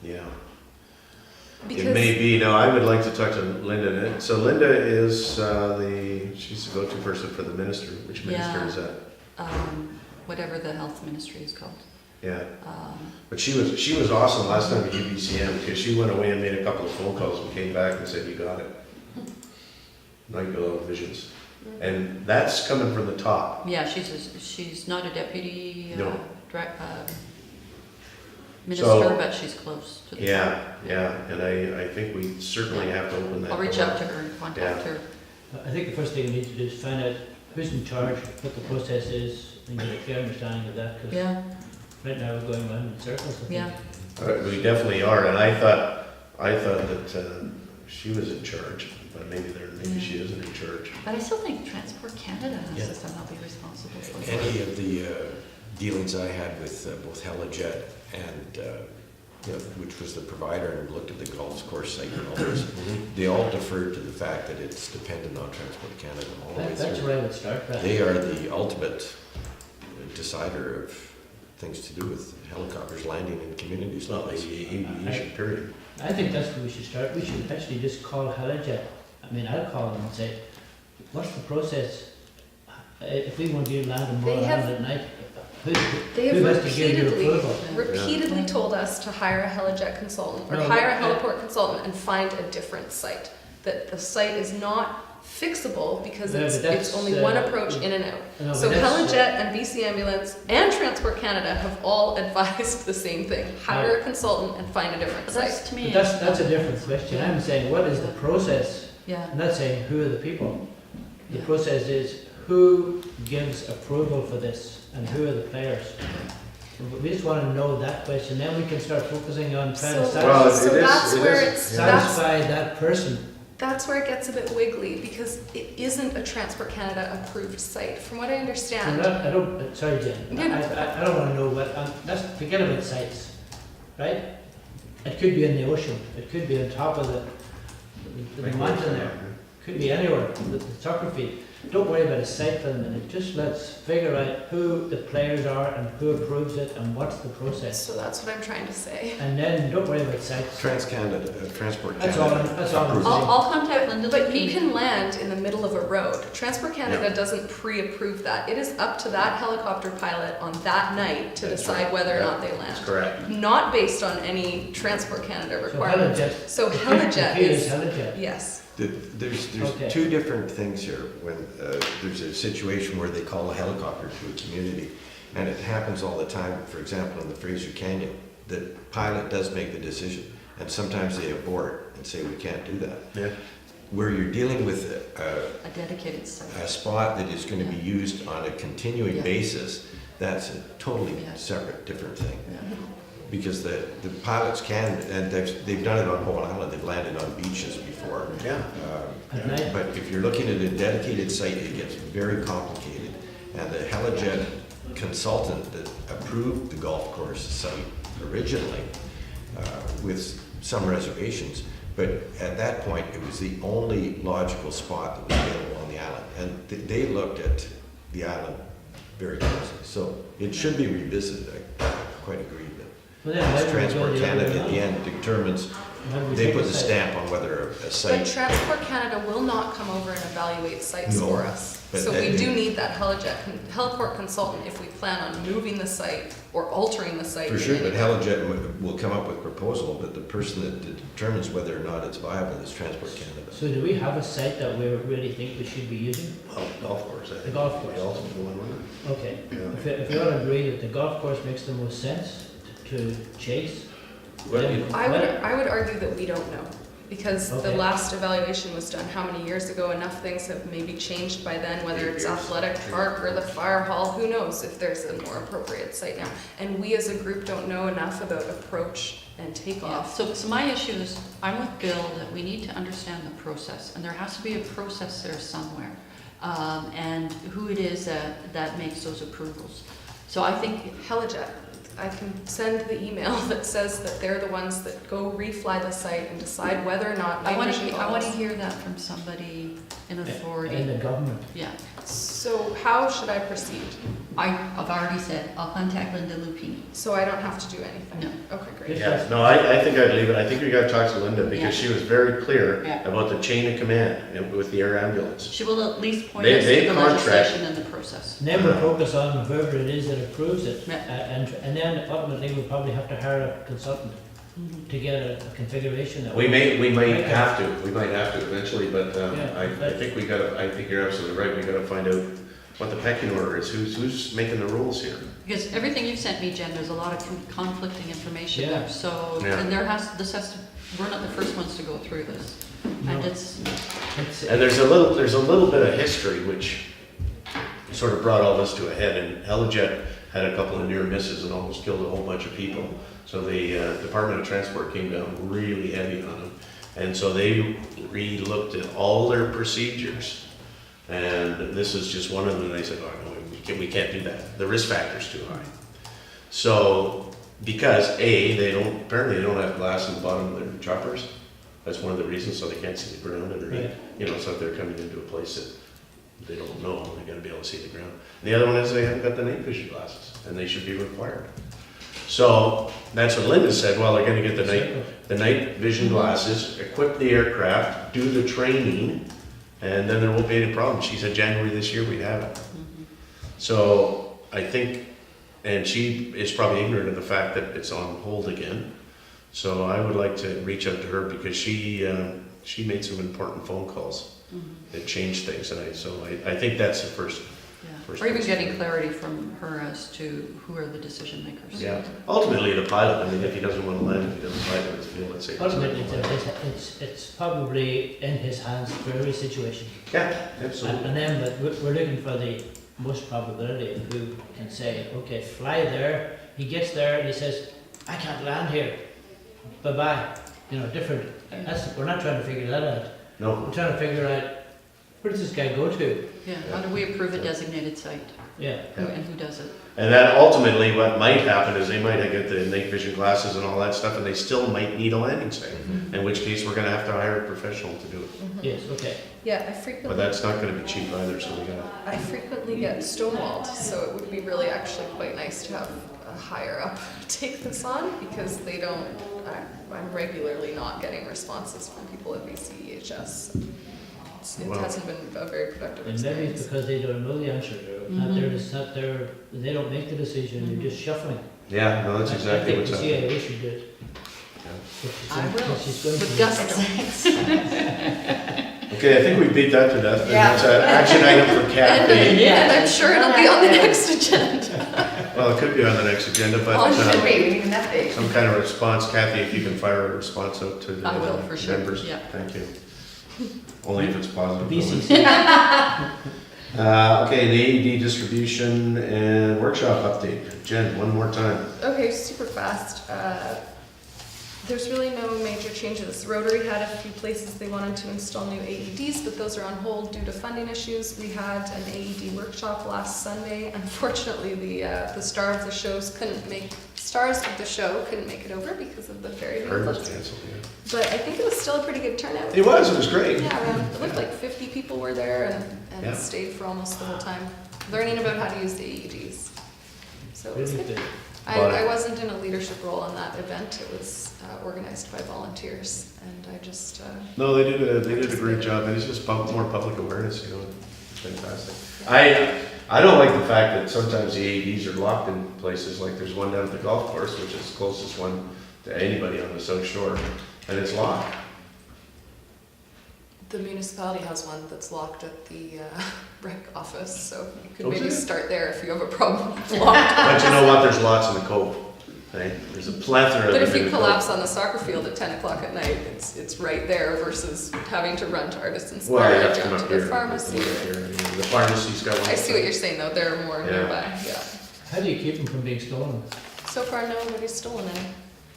yeah. Because It may be, no, I would like to talk to Linda. So Linda is she's the go-to person for the minister. Which minister Yeah. is that? Whatever the health ministry is called. Yeah. Um, But she was awesome last time at UBCM because she went away and made a couple of phone calls and came back and said, you got it. Night visions. And that's coming from the top. Yeah, she's not a deputy No. minister, So- but she's close to the Yeah, yeah. And I think we certainly have to open that. I'll reach door. out to her and contact her. I think the first thing we need to do is find out who's in charge, what the process is, and get a clear understanding of that, because Yeah, right now we're going around in circles, I think. yeah. We definitely are, and I thought that she was in charge, but maybe she isn't in charge. But I still think Transport Canada has Yeah. to somehow be responsible for it. Any of the dealings I had with both Helijet and, which was the provider and looked at the golf course site and all this, they all deferred to the fact that it's dependent on Transport Canada all the way That's through. where I would start, Brad. They are the ultimate decider of things to do with helicopters landing in communities. It's not like the aviation period. I think that's where we should start. We should actually just call Helijet. I mean, I'll call them and say, what's the process? If we want you to land in They Moore have- Island at night, they who have has to give you approval? repeatedly told us to hire a helijet consultant or No, hire a but- heliport consultant and find a different site. That the site is not fixable because No, it's but that's, only one uh, approach in and out. No, but So that's, Helijet and BC Ambulance and Transport Canada have all advised the same thing. Hire a consultant and find a different But site. that's, to me, But that's a different question. I'm saying, what is the process? yeah, I'm not saying who are the people. The Yeah. process is who gives approval for this and who are the players? We just want to know that question, then we can start focusing on trying to So, Well, satisfy, it is- that's it where is, it's yeah. that's satisfy that person. that's where it gets a bit wiggly because it isn't a Transport Canada approved site. From what I I'm understand, not, I don't, sorry Jen, Yeah. I don't want to know what, let's forget about sites, right? It could be in the ocean, it could be on top of the mountain there, could be anywhere, the topography. Don't worry about a site for the minute, just let's figure out who the players are and who approves it and what's the process. so that's what I'm trying to say. And then don't worry about sites. TransCanada, Transport That's all Canada. that's all I'm approves it. saying. I'll contact Linda But you Lupini. can land in the middle of a road. Transport Canada doesn't pre-approve that. It is up to that helicopter pilot on that night to That's decide right. whether or Yeah, not they That's land. correct. Not based on any Transport Canada So requirements. Helijet, So the Helijet key is, Helijet. yes. There's Okay. two different things here. When there's a situation where they call a helicopter to a community, and it happens all the time, for example, in the Fraser Canyon, the pilot does make the decision, and sometimes they abort and say, we can't do that. Yeah. Where you're dealing with A dedicated site. a spot that is going to be used on a continuing Yeah. basis, that's a totally Yeah. separate, different thing. Yeah. Because the pilots can, and they've done it on Bowen Island, they've landed on beaches before. Yeah. At night. But if you're looking at a dedicated site, it gets very complicated. And the Helijet consultant that approved the golf course site originally, with some reservations, but at that point, it was the only logical spot that was available on the island. And they looked at the island very closely. So it should be revisited, I quite agree. Well, then why But would we go Transport the other Canada way at the around? end determines, Why would we they take put a the site? stamp on whether a But site. Transport Canada will not come over and evaluate sites No, for us. but So that- we do need that heliport consultant if we plan on moving the site or altering the site. For in sure, any but way. Helijet will come up with proposal, but the person that determines whether or not it's viable is Transport Canada. So do we have a site that we really think we should be using? Well, golf course, I think. The golf course. The ultimate one, wasn't Okay, Yeah. if we all agree that the golf course makes the most sense to chase, Well, then it- I would argue that we don't know, because the Okay. last evaluation was done how many years ago? Enough things have maybe changed by then, whether 8 it's years. athletic park or the fire hall, who knows if there's a more appropriate site now. And we as a group don't know enough about approach and Yeah, takeoff. so my issue is, I'm with Bill, that we need to understand the process, and there has to be a process there somewhere. And who it is that makes those approvals. So I think, Helijet, I can send the email that says that they're the ones that go refly the site and decide whether or not I night want vision to, I want to goggles. hear that from somebody in In authority. the government. Yeah, So how should I proceed? I've already said, I'll contact Linda Lupini. So I don't have to do anything? No. Okay, great. Yeah, no, I think I'd leave it. I think we gotta talk to Linda Yeah. because she was very clear Yeah. about the chain of command with the air ambulance. She will at least point They- us they to the contract- legislation and the process. And then we'll focus on whoever it is that approves it. Yeah. And then ultimately we'll probably have to hire a consultant Mhm. to get a configuration that. We might have to eventually, but Yeah, I but- think I think you're absolutely right. We gotta find out what the pecking order is, who's making the rules here. Because everything you've sent me, Jen, there's a lot of conflicting information Yeah. there, so, Yeah. and this has to, we're not the first ones to go through this. No. And it's, And there's a little bit of history which sort of brought all this to a head, and Helijet had a couple of near misses and almost killed a whole bunch of people. So the Department of Transport came down really heavy on them. And so they re-looked at all their procedures. And this is just one of them, and they said, oh, no, we can't do that. The risk factor's too high. So, because apparently they don't have glass in the bottom of their choppers. That's one of the reasons, so they can't see the ground underneath. Right. So if they're coming into a place that they don't know, they gotta be able to see the ground. And the other one is they haven't got the night vision glasses, and they should be required. So, that's what Linda said, well, they're gonna get the night vision glasses, equip the aircraft, do the training, and then there won't be any problem. She said January this year we'd have it. So, I think, and she is probably ignorant of the fact that it's on hold again. So I would like to reach out to her because she made some important phone calls that changed things, and I think that's the first. yeah. First Or even place. getting clarity from her as to who are the decision makers. Yeah, ultimately the pilot, I mean, if he doesn't want to land, if he doesn't fly with his field, let's say. Ultimately, it's probably in his hands for every situation. Yeah, absolutely. And then, but we're looking for the most probability of who can say, okay, fly there. He gets there and he says, I can't land here. Bye-bye. Different. We're not trying to figure that out. No, We're trying to figure out, where does this guy go to? Yeah, how do we approve a designated site? Yeah. And who does it? and that ultimately what might happen is they might get the night vision glasses and all that stuff, and they still might need a landing site. In which case, we're gonna have to hire a professional to do it. Yes, okay. Yeah, But that's not gonna be cheap either, so we gotta. I frequently get stonewalled, so it would be really actually quite nice to have a higher up take this on because I'm regularly not getting responses from people at BCEHS. It Well- hasn't been a very productive And maybe it's experience. because they don't know the answer. It's not their, they don't make the decision, they're just shuffling. Yeah, no, that's exactly what's I happening. think the CIA should do it. I will, If she's going with to- gusto. Okay, I think we beat that to death. Yeah. That's an action item for Kathy. And I'm sure it'll be on the next agenda. Well, it could be on the next agenda, but Oh, should we need an update? some kind of response. Kathy, if you can fire a response out to the I will, for sure, members. yeah. Thank you. Only if it's positive. BCC. Okay, the AED distribution and workshop update. Jen, one more time. Okay, super fast. There's really no major changes. Rotary had a few places they wanted to install new AEDs, but those are on hold due to funding issues. We had an AED workshop last Sunday. Unfortunately, the stars of the show couldn't make it over because of the ferry Heard was conflict. canceled, yeah. But I think it was still a pretty good turnout. It was great. Yeah, it looked like 50 people were there and Yeah. stayed for almost the whole time, learning about how to use the AEDs. So it was Really good. good. I wasn't in a leadership role on that event. It was organized by volunteers, and I just No, they did a great job, and it's just more public awareness, it's fantastic. I don't like the fact that sometimes the AEDs are locked in places, like there's one down at the golf course, which is the closest one to anybody on the South Shore, and it's locked. the municipality has one that's locked at the rec office, so you could Oh, maybe is it? start there if you have a problem with locked. But you know what, there's lots in the cove, right? There's a plethora of But them if in you the cove. collapse on the soccer field at 10 o'clock at night, it's right there versus having to run to Artisans Well, Bar you or have to come down to up the here. pharmacy. The pharmacy's got one. I see what you're saying though, they're more Yeah. nearby, yeah. How do you keep them from being stolen? So far, nobody's stolen any.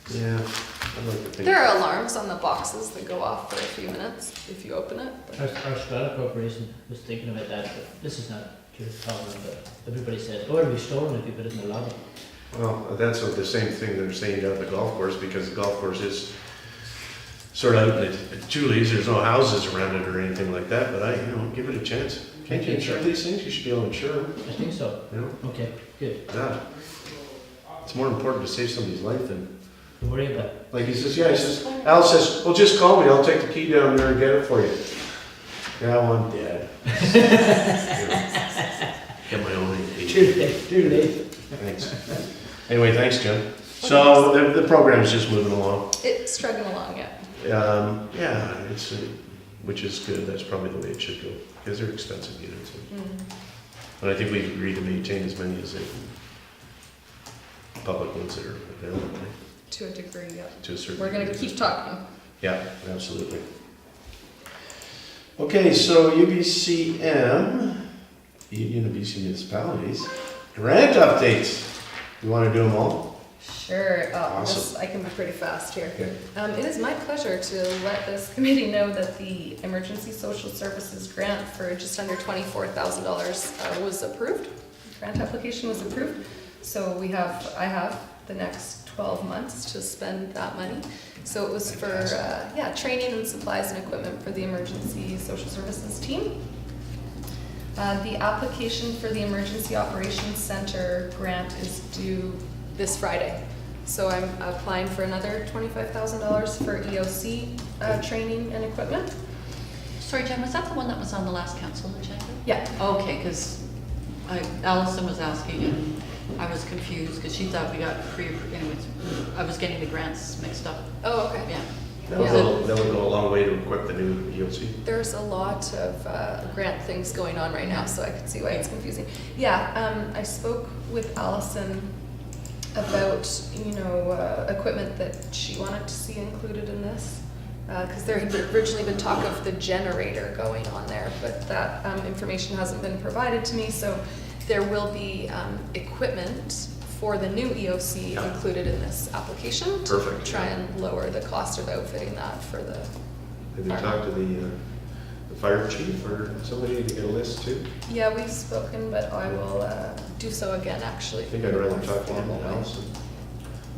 Yeah, I'd like to think. There are alarms on the boxes that go off for a few minutes if you open it. but- Our Strata Corporation was thinking about that, but this is not your problem, but everybody said, oh, it'll be stolen if you put it in the lobby. Well, that's the same thing they're saying down at the golf course, because the golf course is sort of out at Julie's, there's no houses around it or anything like that, but give it a chance. Can't you insure these things? You should be able to insure them, I think so. you know? Okay, good. Yeah. It's more important to save somebody's life than, Don't worry about it. like he says, Al says, well, just call me, I'll take the key down there and get it for you. Yeah, well, I'm dead. Get my own ATM. Too late. Thanks. Anyway, thanks, Jen. So the program's just moving along. It's struggling along, yeah. Yeah, it's, which is good, that's probably the way it should go, because they're expensive units. But I think we've agreed to maintain as many as they can, public ones that are available, right? To a degree, yeah. To a certain We're gonna degree. keep talking. Yeah, absolutely. Okay, so UBCM, Union of BC Municipalities, grant updates. You want to do them all? Sure. Awesome. I can be pretty fast here. Okay. It is my pleasure to let this committee know that the Emergency Social Services grant for just under $24,000 was approved. The grant application was approved. So I have the next 12 months to spend that money. So it was for training and supplies and equipment for the Emergency Social Services team. The application for the Emergency Operations Center grant is due this Friday. So I'm applying for another $25,000 for EOC training and equipment. Sorry, Jen, was that the one that was on the last council agenda? Yeah. Okay, because Allison was asking and I was confused because she thought we got anyways, I was getting the grants mixed up. Oh, okay. Yeah. That would go a long way to equip the new EOC. There's a lot of grant things going on right now, so I can see why it's confusing. Yeah, I spoke with Allison about, equipment that she wanted to see included in this. Because there had originally been talk of the generator going on there, but that information hasn't been provided to me, so there will be equipment for the new EOC included in this application. Perfect. To try and lower the cost of outfitting that for the... Have you talked to the fire chief or somebody to get a list too? Yeah, we've spoken, but I will do so again, actually. I think I'd rather talk to him than Allison.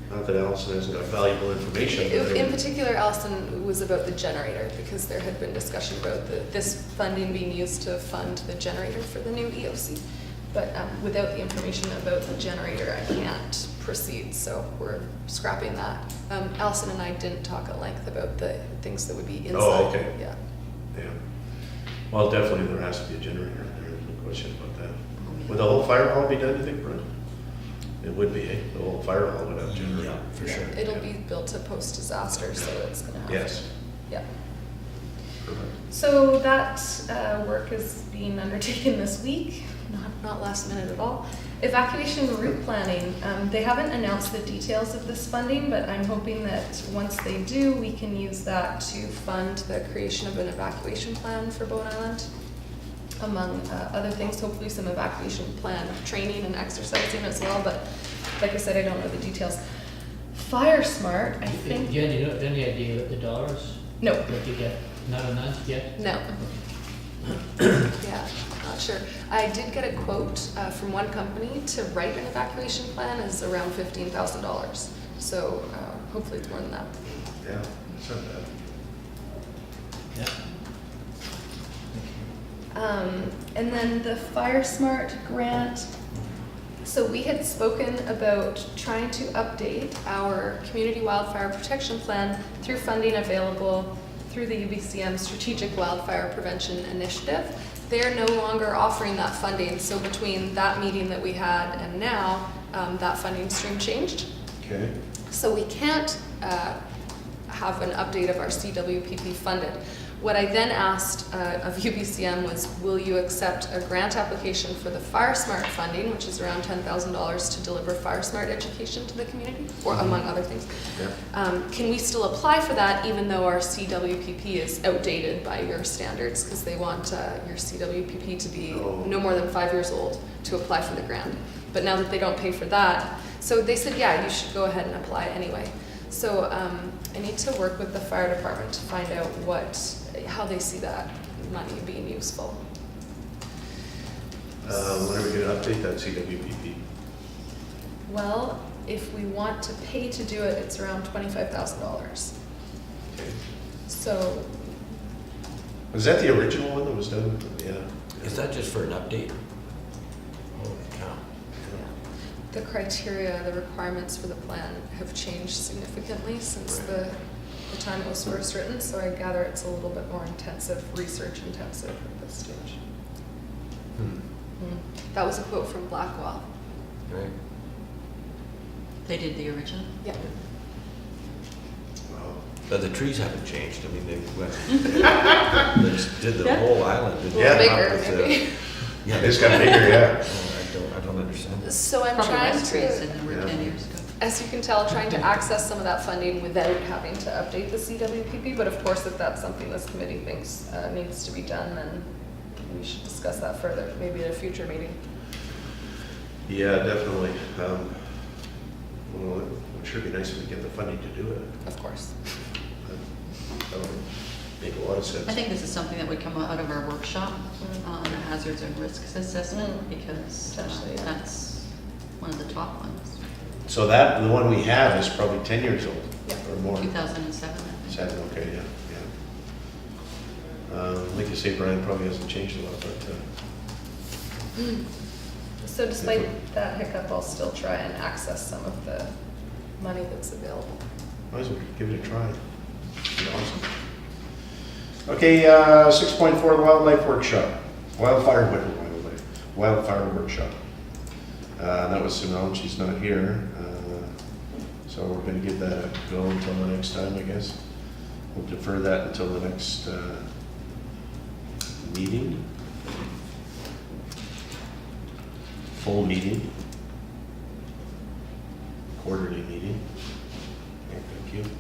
Not that Allison hasn't got valuable information. but In particular, Allison was about the generator, because there had been discussion about this funding being used to fund the generator for the new EOC. But without the information about the generator, I can't proceed, so we're scrapping that. Allison and I didn't talk at length about the things that would be inside. Oh, okay. Yeah. Yeah. Well, definitely there has to be a generator in there, there's no question about that. Would the whole fire hall be done, you think, Brent? It would be, eh? The whole fire hall would have a generator. Yeah, for sure. It'll be built to post-disaster, so it's gonna have Yes. to. Yeah. Perfect. So that work is being undertaken this week, not last minute at all. Evacuation route planning, they haven't announced the details of this funding, but I'm hoping that once they do, we can use that to fund the creation of an evacuation plan for Bowen Island. Among other things, hopefully some evacuation plan training and exercising as well, but like I said, I don't know the details. Fire Smart, I think, Jen, you don't have any idea what the dollars no, that you get? Not announced yet? no. Yeah, not sure. I did get a quote from one company to write an evacuation plan is around $15,000. So hopefully it's more than that. Yeah, it's not bad. Yeah. And then the Fire Smart grant. So we had spoken about trying to update our community wildfire protection plan through funding available through the UBCM Strategic Wildfire Prevention Initiative. They're no longer offering that funding, so between that meeting that we had and now, that funding stream changed. Okay. So we can't have an update of our CWPP funded. What I then asked of UBCM was, will you accept a grant application for the Fire Smart funding, which is around $10,000 to deliver Fire Smart education to the community, or among other things. Yeah. Can we still apply for that even though our CWPP is outdated by your standards? Because they want your CWPP to be no more than 5 years old to apply for the grant. But now that they don't pay for that, so they said, yeah, you should go ahead and apply anyway. So I need to work with the fire department to find out how they see that money being useful. When are we going to update that CWPP? Well, if we want to pay to do it, it's around $25,000. Okay. So, Was that the original one that was done? Yeah. Is that just for an update? Holy cow. yeah. The criteria, the requirements for the plan have changed significantly since Right. the time it was first written, so I gather it's a little bit more intensive, research intensive at this stage. That was a quote from Blackwell. Right. They did the original? Yeah. Wow. But the trees haven't changed. I mean, they did the Yeah. whole island. didn't Yeah. they? Bigger, With the- maybe. Yeah. It's got bigger, yeah. Oh, I don't understand. So I'm Probably trying less trees to, than there were Yeah. 10 years ago. as you can tell, trying to access some of that funding without having to update the CWPP. But of course, if that's something this committee thinks needs to be done, then we should discuss that further, maybe at a future meeting. Yeah, definitely. Well, it would sure be nice if we get the funding to do it. Of course. That would make a lot of sense. I think this is something that would come out of our workshop on the hazards and risks assessment, Mm. because Potentially, yeah. that's one of the top ones, So that, the one we have is probably 10 years old Yeah. or more. 2007, I think. 7, okay, yeah, yeah. Like you say, Brian, probably hasn't changed a lot, but So despite that hiccup, I'll still try and access some of the money that's available. might as well give it a try. Be awesome. Okay, 6.4, the wildlife workshop. Wildfire workshop. That was Sunal, she's not here. So we're gonna give that a go until the next time, I guess. We'll defer that until the next meeting. Full meeting. Quarterly meeting. Okay, thank you.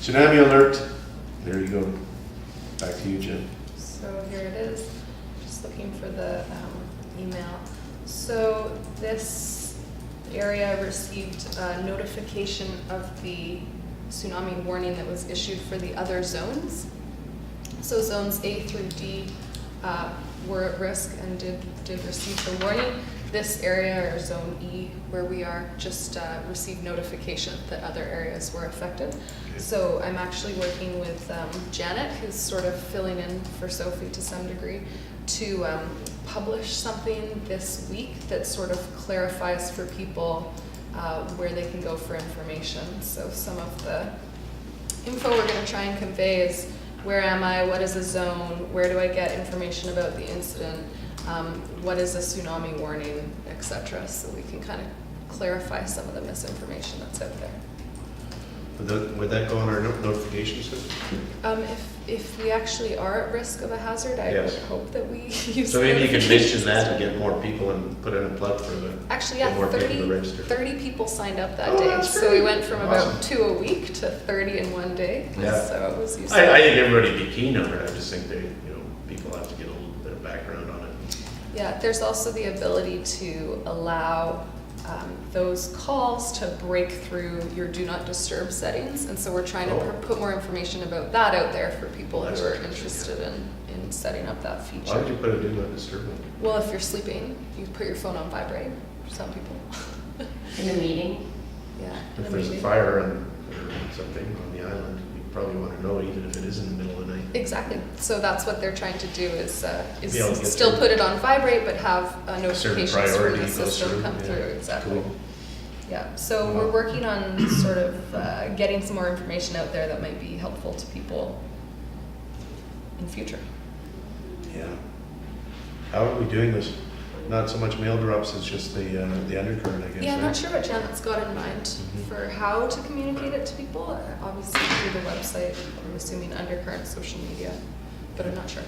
Tsunami alert. There you go. Back to you, Jen. So here it is, just looking for the email. So this area received a notification of the tsunami warning that was issued for the other zones. So zones A through D were at risk and did receive the warning. This area, or zone E, where we are, just received notification that other areas were affected. So I'm actually working with Janet, who's sort of filling in for Sophie to some degree, to publish something this week that sort of clarifies for people where they can go for information. So some of the info we're going to try and convey is, where am I, what is a zone, where do I get information about the incident, what is a tsunami warning, etc. So we can kind of clarify some of the misinformation that's out there. Would that go on our notification system? If we actually are at risk of a hazard, I Yes. would hope that we use. So maybe you could notification mention that system. and get more people and put in a plug for the, Actually, get yeah, more people to 30, register. 30 people signed up that Oh, day. that's So we great. went from Awesome. about 2 a week to 30 in one day. Yeah. So it was useful. I think everybody'd be keen on it. I just think people have to get a little bit of background on it. Yeah, there's also the ability to allow those calls to break through your do not disturb settings. And so we're trying to Oh. put more information about that out there for people That's who are interesting, interested in setting up that Why would feature. you put a do not disturb on? Well, if you're sleeping, you put your phone on vibrate for some people. In a meeting? Yeah. in If there's a meeting. fire or something on the island, you probably want to know even if it is in the middle of the night. Exactly. So that's what they're trying to do is Be able to get still through. put it on vibrate, but have notifications from priority the goes system through, come yeah. through. Exactly. Cool. Yeah. So we're working on sort of getting some more information out there that might be helpful to people in future. Yeah. How are we doing this? Not so much mail drops, it's just the undercurrent, I guess. Yeah, I'm right? not sure what Janet's got in mind Mhm. for how to communicate it to people. Obviously through the website, I'm assuming undercurrent social media, but I'm not sure.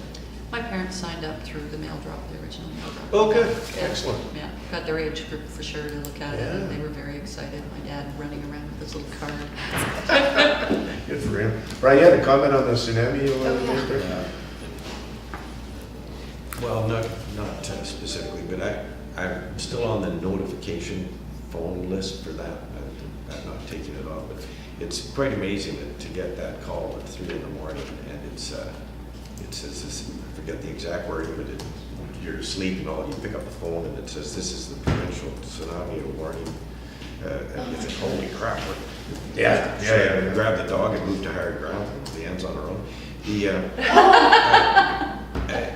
My parents signed up through the mail drop, the original mail drop. Oh, good. Yeah. Excellent. Yeah, got their age group for sure to look at it, and Yeah. they were very excited. My dad running around with his little card. Good for him. Brian, you had a comment on the tsunami? Oh, yeah. there? Well, not specifically, but I'm still on the notification phone list for that. I'm not taking it off, but it's quite amazing to get that call at 3 in the morning, and it says this, I forget the exact wording, but you're asleep and all, you pick up the phone and it says, this is the provincial tsunami warning. And you think, holy crap, Yeah, should I yeah, yeah. grab the dog and move to higher ground, the end's on her own?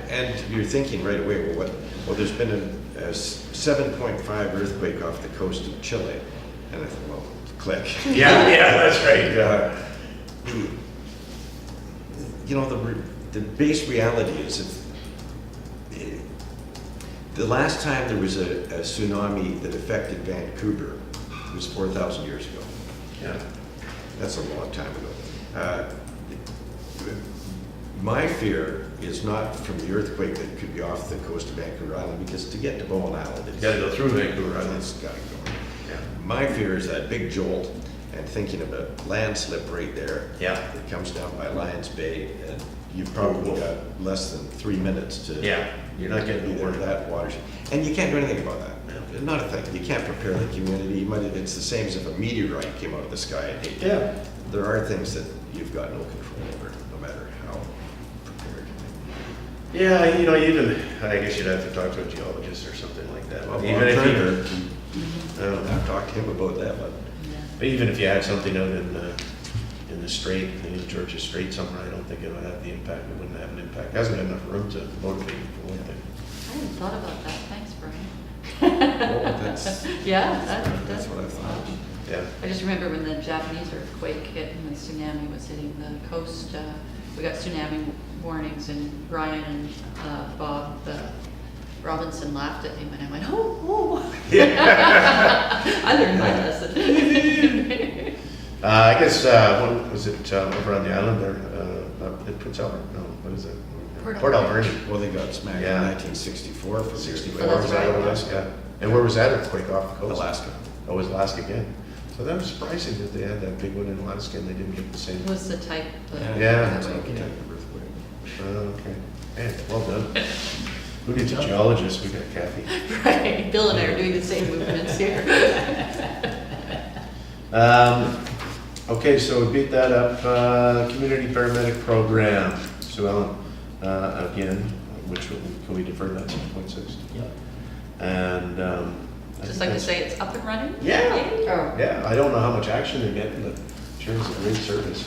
And you're thinking right away, well, there's been a 7.5 earthquake off the coast of Chile. And I thought, well, click. Yeah, that's right. You know, the base reality is the last time there was a tsunami that affected Vancouver was 4,000 years ago. Yeah. That's a long time ago. My fear is not from the earthquake that could be off the coast of Vancouver Island, because to get to Bowen Island, You gotta go through Vancouver Island. it's got to go. Yeah. My fear is that big jolt, and thinking of a landslip right there. Yeah. That comes down by Lions Bay, and you've probably got less than 3 minutes to Yeah, you're not getting be the there word. that watershed. And you can't do anything about that. Not a thing. You can't prepare the community. It's the same as if a meteorite came out of the sky and hit you. Yeah. There are things that you've got no control over, no matter how prepared. Yeah, you know, even, I guess you'd have to talk to a geologist or something like that. Well, Even I'm if trying you, to, I've talked to him about that, but but even if you had something out in the strait, in Georgia Strait somewhere, I don't think it would have the impact, it wouldn't have an impact. It hasn't got enough room to motivate you for one thing. I hadn't thought about that, thanks, Brian. well, that's Yeah, that's what I thought. Yeah. I just remember when the Japanese earthquake hit and the tsunami was hitting the coast, we got tsunami warnings, and Ryan and Bob Robinson laughed at him, and I went, oh. I learned my lesson. I guess, what was it, over on the island there, in Prince Albert? No, what is it? Port Alberni. Well, they got smacked Yeah. in 1964 for 64, Oh, that's is that what it right. was? Yeah. And where was that earthquake off the coast? Alaska. Oh, it was Alaska again. So that was surprising that they had that big one in Alaska and they didn't get the same. It was the type of. Yeah. That's like a type of earthquake. Okay. Man, well done. Who needs a geologist? We got Kathy. Right, Bill and I are doing the same movements here. Okay, so we beat that up. Community paramedic program. Sue Ellen, again, which can we defer that 6.6? Yep. And I Just think like to that's- say it's up and running. Yeah. Yay. Oh, Yeah, I don't know how much action they're getting, but sure it's a great service.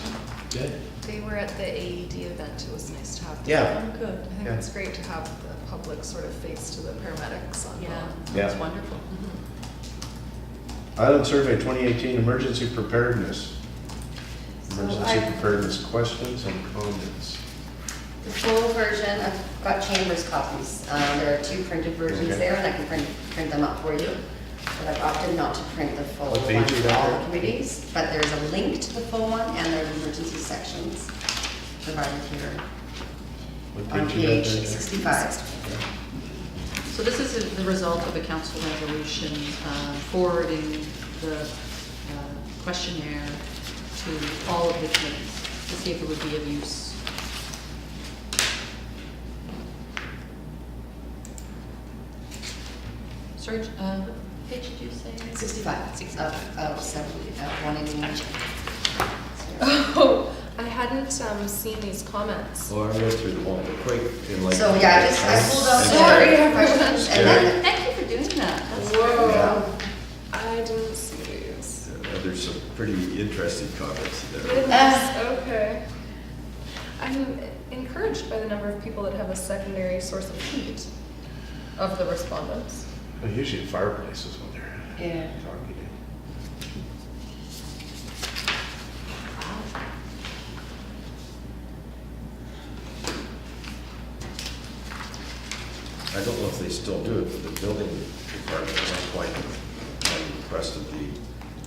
Good. They were at the AED event, it was nice to have them. Yeah. Oh, good. I think Yeah. it's great to have the public sort of face to the paramedics on Yeah, Yeah. that's wonderful. Island Survey 2018 Emergency Preparedness. So Emergency I- preparedness questions and comments. the full version, I've got Chambers copies. There are 2 printed versions Okay. there, and I can print them up for you. But I've opted not to print the full What one page you for got all there? the committees. But there's a link to the full one, and there's emergency sections provided here What on page you got page there? 65. So this is the result of a council resolution forwarding the questionnaire to all of the committees to see if it would be of use. Sorry, what page did you say? 65 of 70, 189. Oh, I hadn't seen these comments. Well, I read through them all, but quite in like. So, yeah, I pulled out Sorry, the everyone. questions, and then Thank you for doing that. That's Whoa, I didn't see these. There's some pretty interesting comments there. Goodness, okay. I'm encouraged by the number of people that have a secondary source of heat of the respondents. Well, usually fireplaces when they're Yeah. talking. I don't know if they still do it, but the building department at one point, on request of the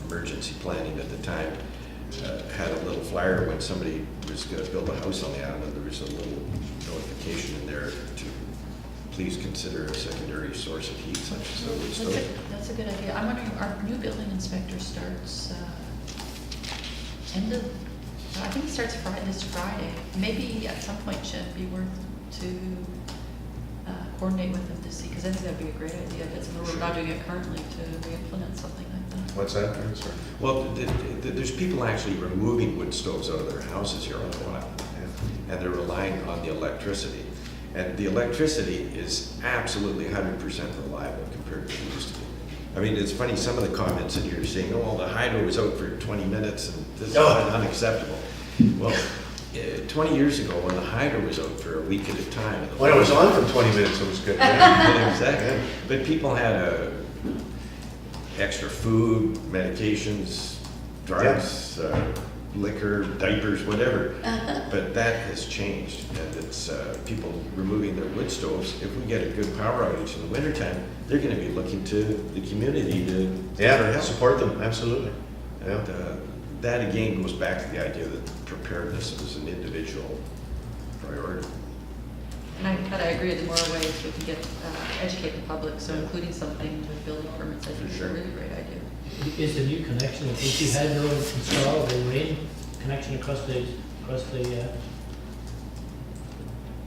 emergency planning at the time, had a little flyer when somebody was gonna build a house on the island. There was a little notification in there to please consider a secondary source of heat such as a wood That's stove. that's a good idea. I'm wondering, our new building inspector starts end of, I think it starts this Friday. Maybe at some point it'd be worth to coordinate with them to see, because I think that'd be a great idea. If it's, we're not doing it currently, to re-implement something like that. What's that? I'm sorry. Well, there's people actually removing wood stoves out of their houses here on the island, and they're relying on the electricity. And the electricity is absolutely 100% reliable compared to what it used to be. I mean, it's funny, some of the comments in here saying, oh, the hydro was out for 20 minutes and this is Oh. unacceptable. Well, 20 years ago, when the hydro was out for a week at a time. When it was on for 20 minutes, it was good. Yeah. Exactly. But people had extra food, medications, drugs, liquor, diapers, whatever. But that has changed, and it's people removing their wood stoves. If we get a good power outage in the wintertime, they're going to be looking to the community to Yeah, help. support them, absolutely. Yeah. And, that again goes back to the idea that preparedness is an individual priority. But I agree, the more ways we can get, educate the public, so including something with building permits, I think is a really great idea. Is the new connection that BC Hydro installed, the main connection across the,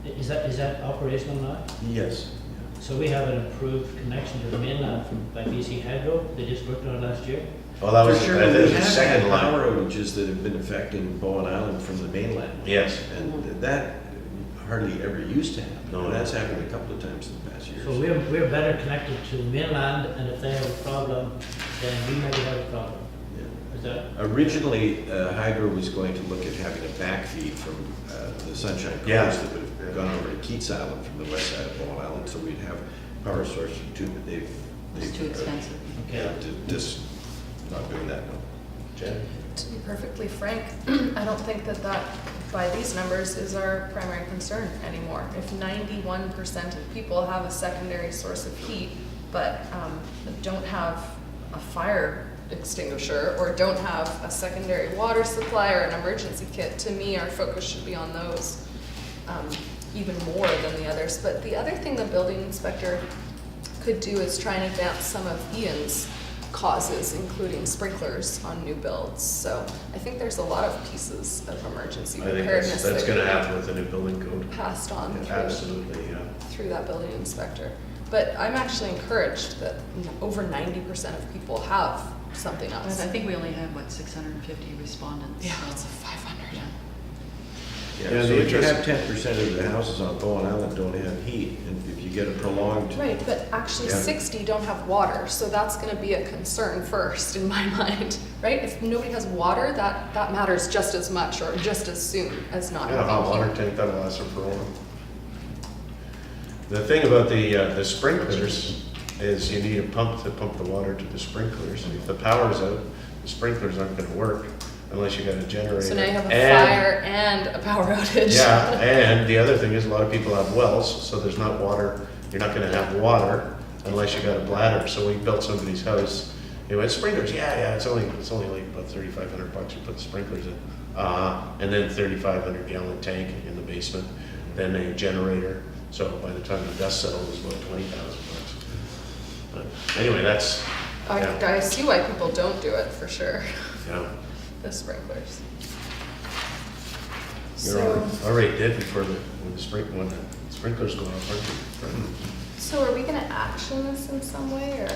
is that operational now? Yes. So we have an approved connection to the mainland by BC Hydro, they just worked on it last year. Well, that was, For sure, that we is the have second had line. power outages that have been affecting Bowen Island from the mainland. Yes. And that hardly ever used to happen. No. And that's happened a couple of times in the past years. So we're better connected to the mainland, and if they have a problem, then we maybe have a problem. Yeah. Is that? Originally, Hydro was going to look at having a backfeed from the Sunshine Yeah. Coast that would have gone over to Keats Island from the west side of Bowen Island, so we'd have power source from two, but they've. It's too expensive. Okay. Just not doing that, no. Jen? To be perfectly frank, I don't think that by these numbers, is our primary concern anymore. If 91% of people have a secondary source of heat, but don't have a fire extinguisher or don't have a secondary water supply or an emergency kit, to me, our focus should be on those even more than the others. But the other thing the building inspector could do is try and advance some of Ian's causes, including sprinklers on new builds. So I think there's a lot of pieces of emergency I think preparedness that's that gonna could happen with the new building code. be passed on Yeah, through, absolutely, yeah. through that building inspector. But I'm actually encouraged that over 90% of people have something But else. I think we only had, 650 respondents. Yeah, so- it's a 500. Yeah. Yeah, Yeah, so the if you interest- have 10% of the houses on Bowen Island don't have heat, and if you get a prolonged. Right, but actually Yeah. 60 don't have water, so that's gonna be a concern first in my mind, right? If nobody has water, that matters just as much or just as soon as not Yeah, hot having water heat. tank, that'll last them for a while. The thing about the sprinklers is you need a pump to pump the water to the sprinklers. If the power's out, the sprinklers aren't gonna work unless you got a generator. So now you have a And- fire and a power outage. Yeah, and the other thing is a lot of people have wells, so there's not water, you're not gonna have water unless you got a bladder. So we built somebody's house, they went sprinklers, yeah, it's only like about $3,500 you put the sprinklers in. And then 3,500 gallon tank in the basement, then a generator. So by the time the dust settled, it was about $20,000. But anyway, that's, yeah. I see why people don't do it for sure, yeah. the sprinklers. You're So, already dead before when the sprinklers go off, aren't you? so are we gonna action this in some way or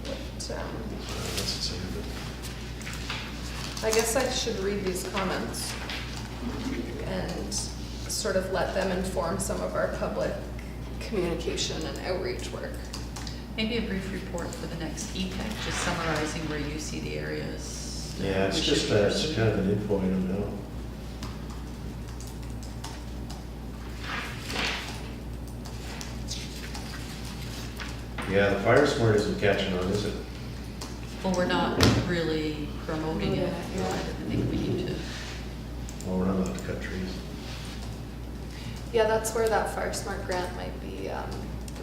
what? That's insane, I guess I should read these comments and sort of let them inform some of our public communication and outreach work. Maybe a brief report for the next EPEC, just summarizing where you see the areas. but- Yeah, it's we should just, be it's pursuing. kind of an info item now. Yeah, the fire smart isn't catching on, is it? Well, we're not really promoting it. Yeah. I think we need to. Well, we're not allowed to cut trees. Yeah, that's where that Fire Smart grant might be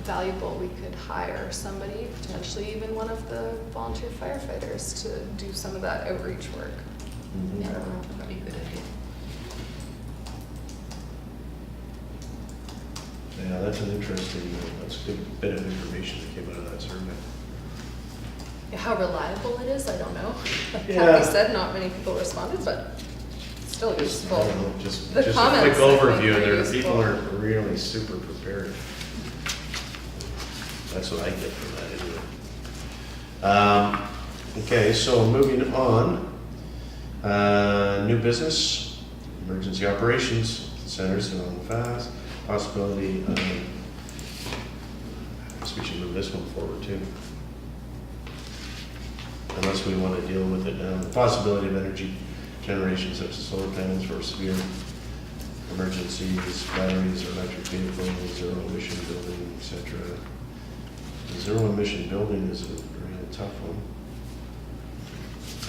valuable. We could hire somebody, potentially even one of the volunteer firefighters, to do some of that outreach work. Mhm. Yeah, that'd be a good idea. Yeah, that's an interesting, that's a good bit of information that came out of that survey. How reliable it is, I don't know. Like Yeah. Kathy said, not many people responded, but still I useful. don't know, just The a quick comments, I think, overview, are there, useful. people are really super prepared. That's what I get from that anyway. Okay, so moving on, new business, emergency operations centers on fast, possibility, I guess we should move this one forward too. unless we want to deal with it now. The possibility of energy generation such as solar panels for severe emergencies, batteries, or electric vehicles, zero emission building, etc. The zero emission building is a real tough one.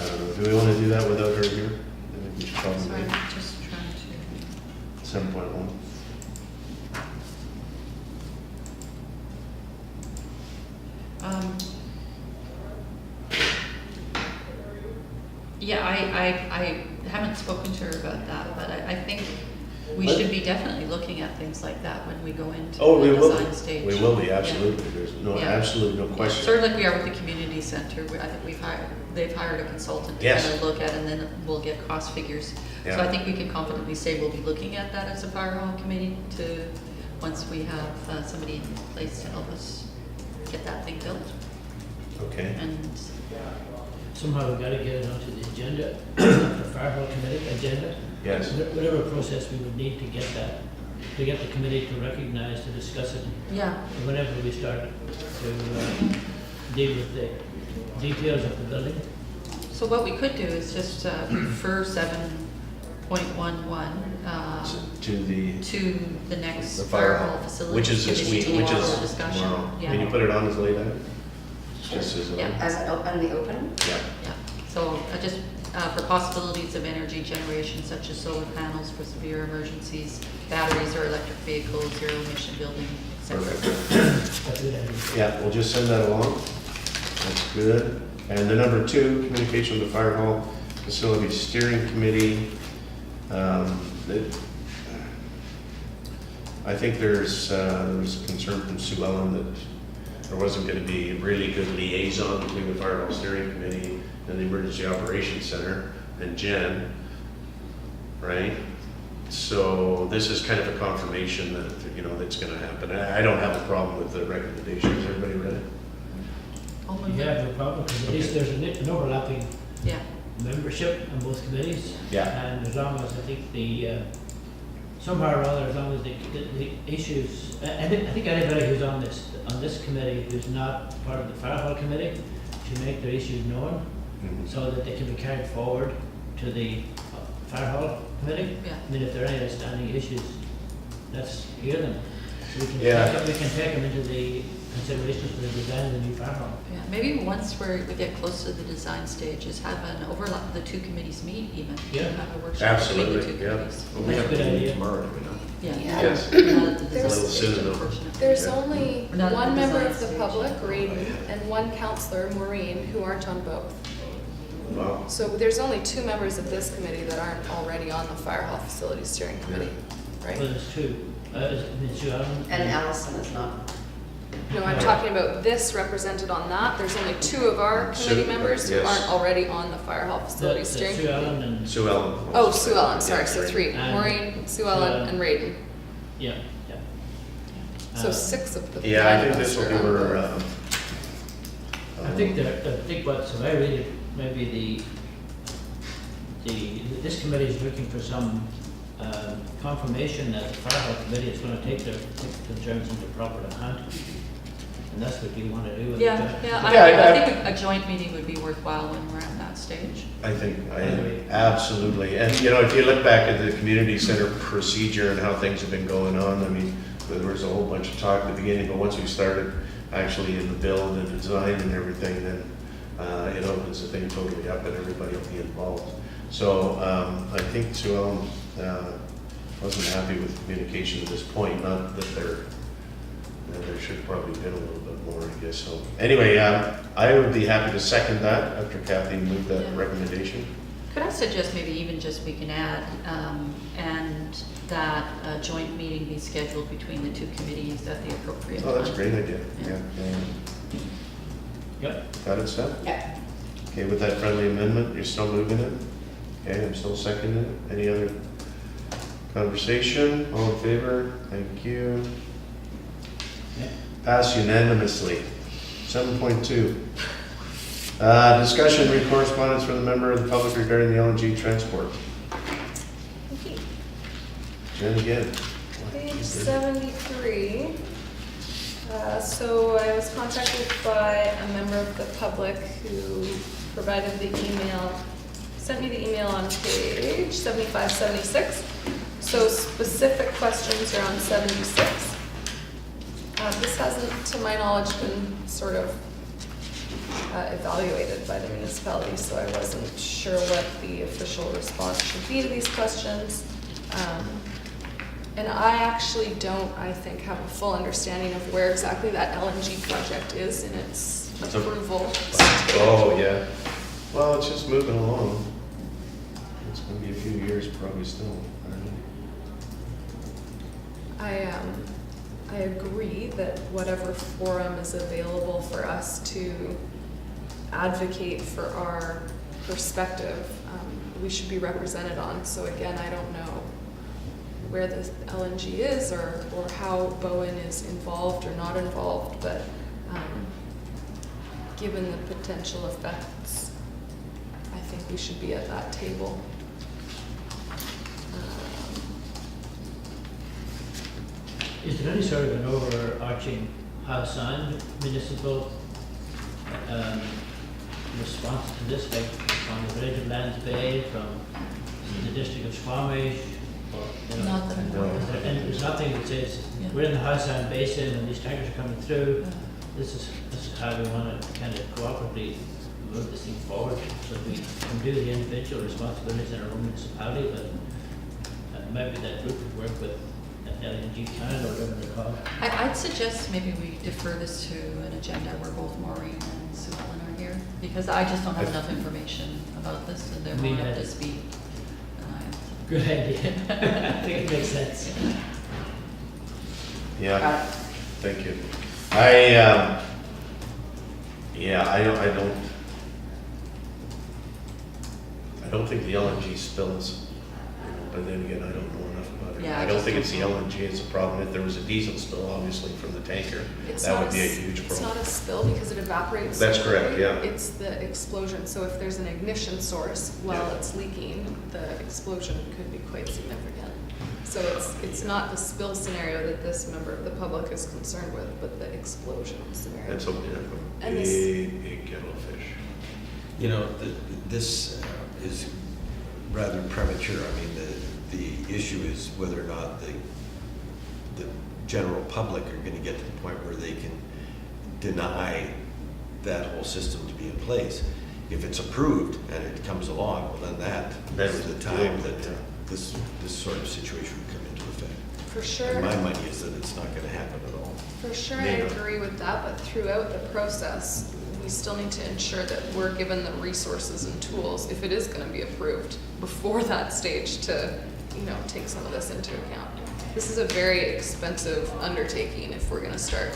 I don't know, do we want to do that without her here? I think we should So probably I'm just trying to, 7.1. yeah, I haven't spoken to her about that, but I think we should be definitely looking at things like that when we go into Oh, we the will design be. stage. We will be, absolutely. There's no, Yeah. absolutely no question. Sort of like we are with the community center, I think they've hired a consultant to Yes. kind of look at, and then we'll get cost figures. So Yeah. I think we can confidently say we'll be looking at that as a fire hall committee to, once we have somebody in place to help us get that thing built. Okay. And, Somehow we've got to get it onto the agenda, the fire hall committee agenda. Yes. Whatever process we would need to get that, to get the committee to recognize, to discuss it, yeah, whenever we start to deal with the details of the building. so what we could do is just refer 7.11 To the, to the next the fire hall, facility. which is this week, committee which is tomorrow discussion. tomorrow. Yeah. Can you put it on as late item? Just as a, Yeah. As an on the open? yeah. Yeah, so just for possibilities of energy generation such as solar panels for severe emergencies, batteries or electric vehicles, zero emission building, etc. Perfect. That's a good idea. Yeah, we'll just send that along. That's good. And the number 2, communication with the fire hall facility steering committee. I think there was concern from Sue Ellen that there wasn't going to be a really good liaison between the fire hall steering committee and the emergency operations center and Jen, right? So this is kind of a confirmation that, that's going to happen. I don't have a problem with the recommendations. Everybody read it? I'll move You it. have no problem, because at least there's an overlapping Yeah, membership on both committees. Yeah. And as long as I think somehow or other, as long as the issues, I think anybody who's on this committee who's not part of the fire hall committee should make their issues known so that they can be carried forward to the fire hall committee. yeah. I mean, if there are any outstanding issues, let's hear them. So we can Yeah. take them into the considerations for the design of the new fire hall. Yeah, maybe once we get close to the design stage, is have an overlap, the two committees meet even. Yeah. Have a workshop between the Absolutely, two yeah. committees. Well, we That's have a good to meet idea. tomorrow, do we not? Yeah. Yes. Not at the There's- design A little stage, soon, though. unfortunately. There's only We're not at one the member design of the stage. public, Raiden, and one counselor, Maureen, who aren't on both. Wow. So there's only 2 members of this committee that aren't already on the fire hall facility steering committee, Well, right? there's two. Is Sue Allen? And Allison is not. No, I'm talking about this represented on that. There's only 2 of our Sue, committee members who yes. aren't already on the fire hall facility That's steering Sue committee. Allen and, Sue Ellen. Oh, Sue Ellen, sorry, Yeah, so right. 3. And- Maureen, Sue Ellen, and Raiden. yeah, yeah. So 6 of the. Yeah, I think 5 of us this will are give on her, both. I think what, so I read it, maybe this committee is looking for some confirmation that the fire hall committee is going to take their concerns into proper account. And that's what you want to do. Yeah, Yeah, I think a joint meeting would be worthwhile when we're at that stage. I think, absolutely. And, if you look back at the community center procedure and how things have been going on, I mean, there was a whole bunch of talk at the beginning, but once we started actually in the build and design and everything, then it opens the thing totally up and everybody will be involved. So I think Sue Ellen wasn't happy with communication at this point, not that there should probably been a little bit more, I guess. So anyway, I would be happy to second that after Kathy moved that Yeah. recommendation. Could I suggest maybe even just we can add, and that a joint meeting be scheduled between the two committees at the appropriate time? Oh, that's a great idea. Yeah. Yep. Got it, Steph? Yeah. Okay, with that friendly amendment, you're still moving it? Okay, I'm still seconding it. Any other conversation? All in favor? Thank you. Yeah. Pass unanimously. 7.2. Discussion, read correspondence from the member of the public regarding the LNG transport. Okay. Jen again. Page 73. So I was contacted by a member of the public who provided the email, sent me the email on page 75, 76. So specific questions are on 76. This hasn't, to my knowledge, been sort of evaluated by the municipality, so I wasn't sure what the official response should be to these questions. And I actually don't, I think, have a full understanding of where exactly that LNG project is in its It's a- approval. Oh, yeah. Well, it's just moving along. It's gonna be a few years probably still. I don't know. I agree that whatever forum is available for us to advocate for our perspective, we should be represented on. So again, I don't know where the LNG is or how Bowen is involved or not involved, but given the potential effects, I think we should be at that table. Is there any sort of an overarching House and municipal response to this, like on the Village of Lands Bay, from the district of Squamish? Or, you know, Not that I'm aware is of. there, and there's nothing that says, Yeah. we're in the House and Basin and these tankers are coming through, this is how we want to kind of cooperatively move this thing forward, so that we can do the individual responsibilities in our own municipality, but maybe that group would work with LNG Canada or whatever they're called. I'd suggest maybe we defer this to an agenda where both Maureen and Sue Ellen are here, because I just don't have enough information about this, and they're more up to speed than I am. Good idea. I think it makes sense. Yeah, thank you. I don't think the LNG spills, but then again, I don't know enough about it. Yeah, I I don't just think it's the don't LNG, it's a problem. If there was a diesel spill, obviously, from the tanker, that would be a huge It's not problem. a spill because it evaporates. That's so correct, quickly. yeah. It's the explosion. So if there's an ignition source while Yeah. it's leaking, the explosion could be quite significant. So it's not the spill scenario that this member of the public is concerned with, but the explosion scenario. That's a big, And this- big kettle of fish. You know, this is rather premature. I mean, the issue is whether or not the general public are going to get to the point where they can deny that whole system to be in place. If it's approved and it comes along, well, then that is the time that Yeah. this sort of situation would come into effect. For sure. And my money is that it's not going to happen at all. For sure, I Maybe. agree with that, but throughout the process, we still need to ensure that we're given the resources and tools, if it is gonna be approved, before that stage to, take some of this into account. This is a very expensive undertaking if we're gonna start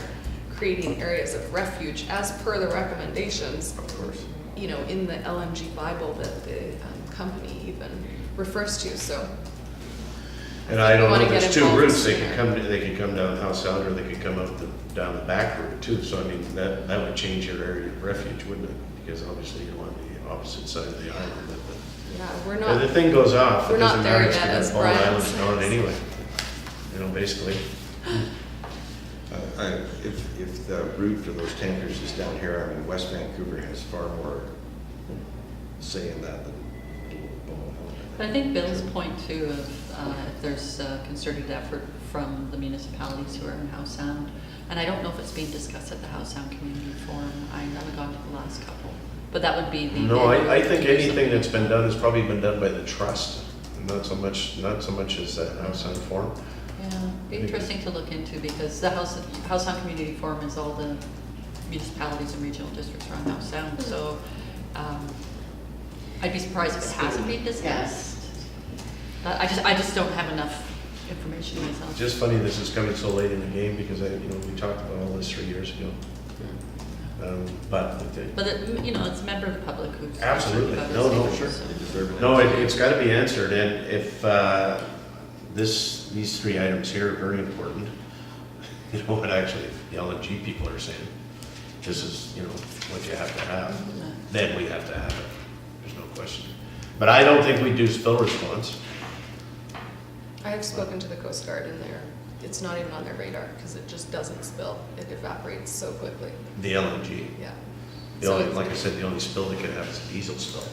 creating areas of refuge, as per the recommendations, Of course. in the LNG Bible that the company even refers to, so. And I don't know, wanna there's get two involved routes, they sooner. could come down House Sound, or they could come up down the back route too, so I mean, that would change your area of refuge, wouldn't it? Because obviously you're on the opposite side of the island, Yeah, we're but not. if the thing goes off, we're it not doesn't there matter, it's yet, gonna as fall Brian island's gone says. anyway. Basically, If the route for those tankers is down here, I mean, West Vancouver has far more say in that than Bowen. But I think Bill's point too of if there's a concerted effort from the municipalities who are in Howe Sound, and I don't know if it's being discussed at the Howe Sound Community Forum, I haven't gone to the last couple, but that would be the. no, I think anything that's been done has probably been done by the trust, not so much as that House Sound Forum. Yeah, be interesting to look into, because the House Sound Community Forum is all the municipalities and regional districts around Howe Sound, so I'd be surprised if it hasn't been discussed. I just don't have enough information myself. Just funny this is coming so late in the game, because we talked about all this 3 years ago. But it's a member of the public who's. Absolutely. concerned No, about no, this sure. issue, so. They deserve an no, answer. it's got to be answered, and if these 3 items here are very important, what actually the LNG people are saying, this is what you have to have, then we have to have it. There's no question. But I don't think we do spill response. I have spoken to the Coast Guard and it's not even on their radar because it just doesn't spill. It evaporates so quickly. The LNG. Yeah. The only, like I said, the only spill they could have is a diesel spill.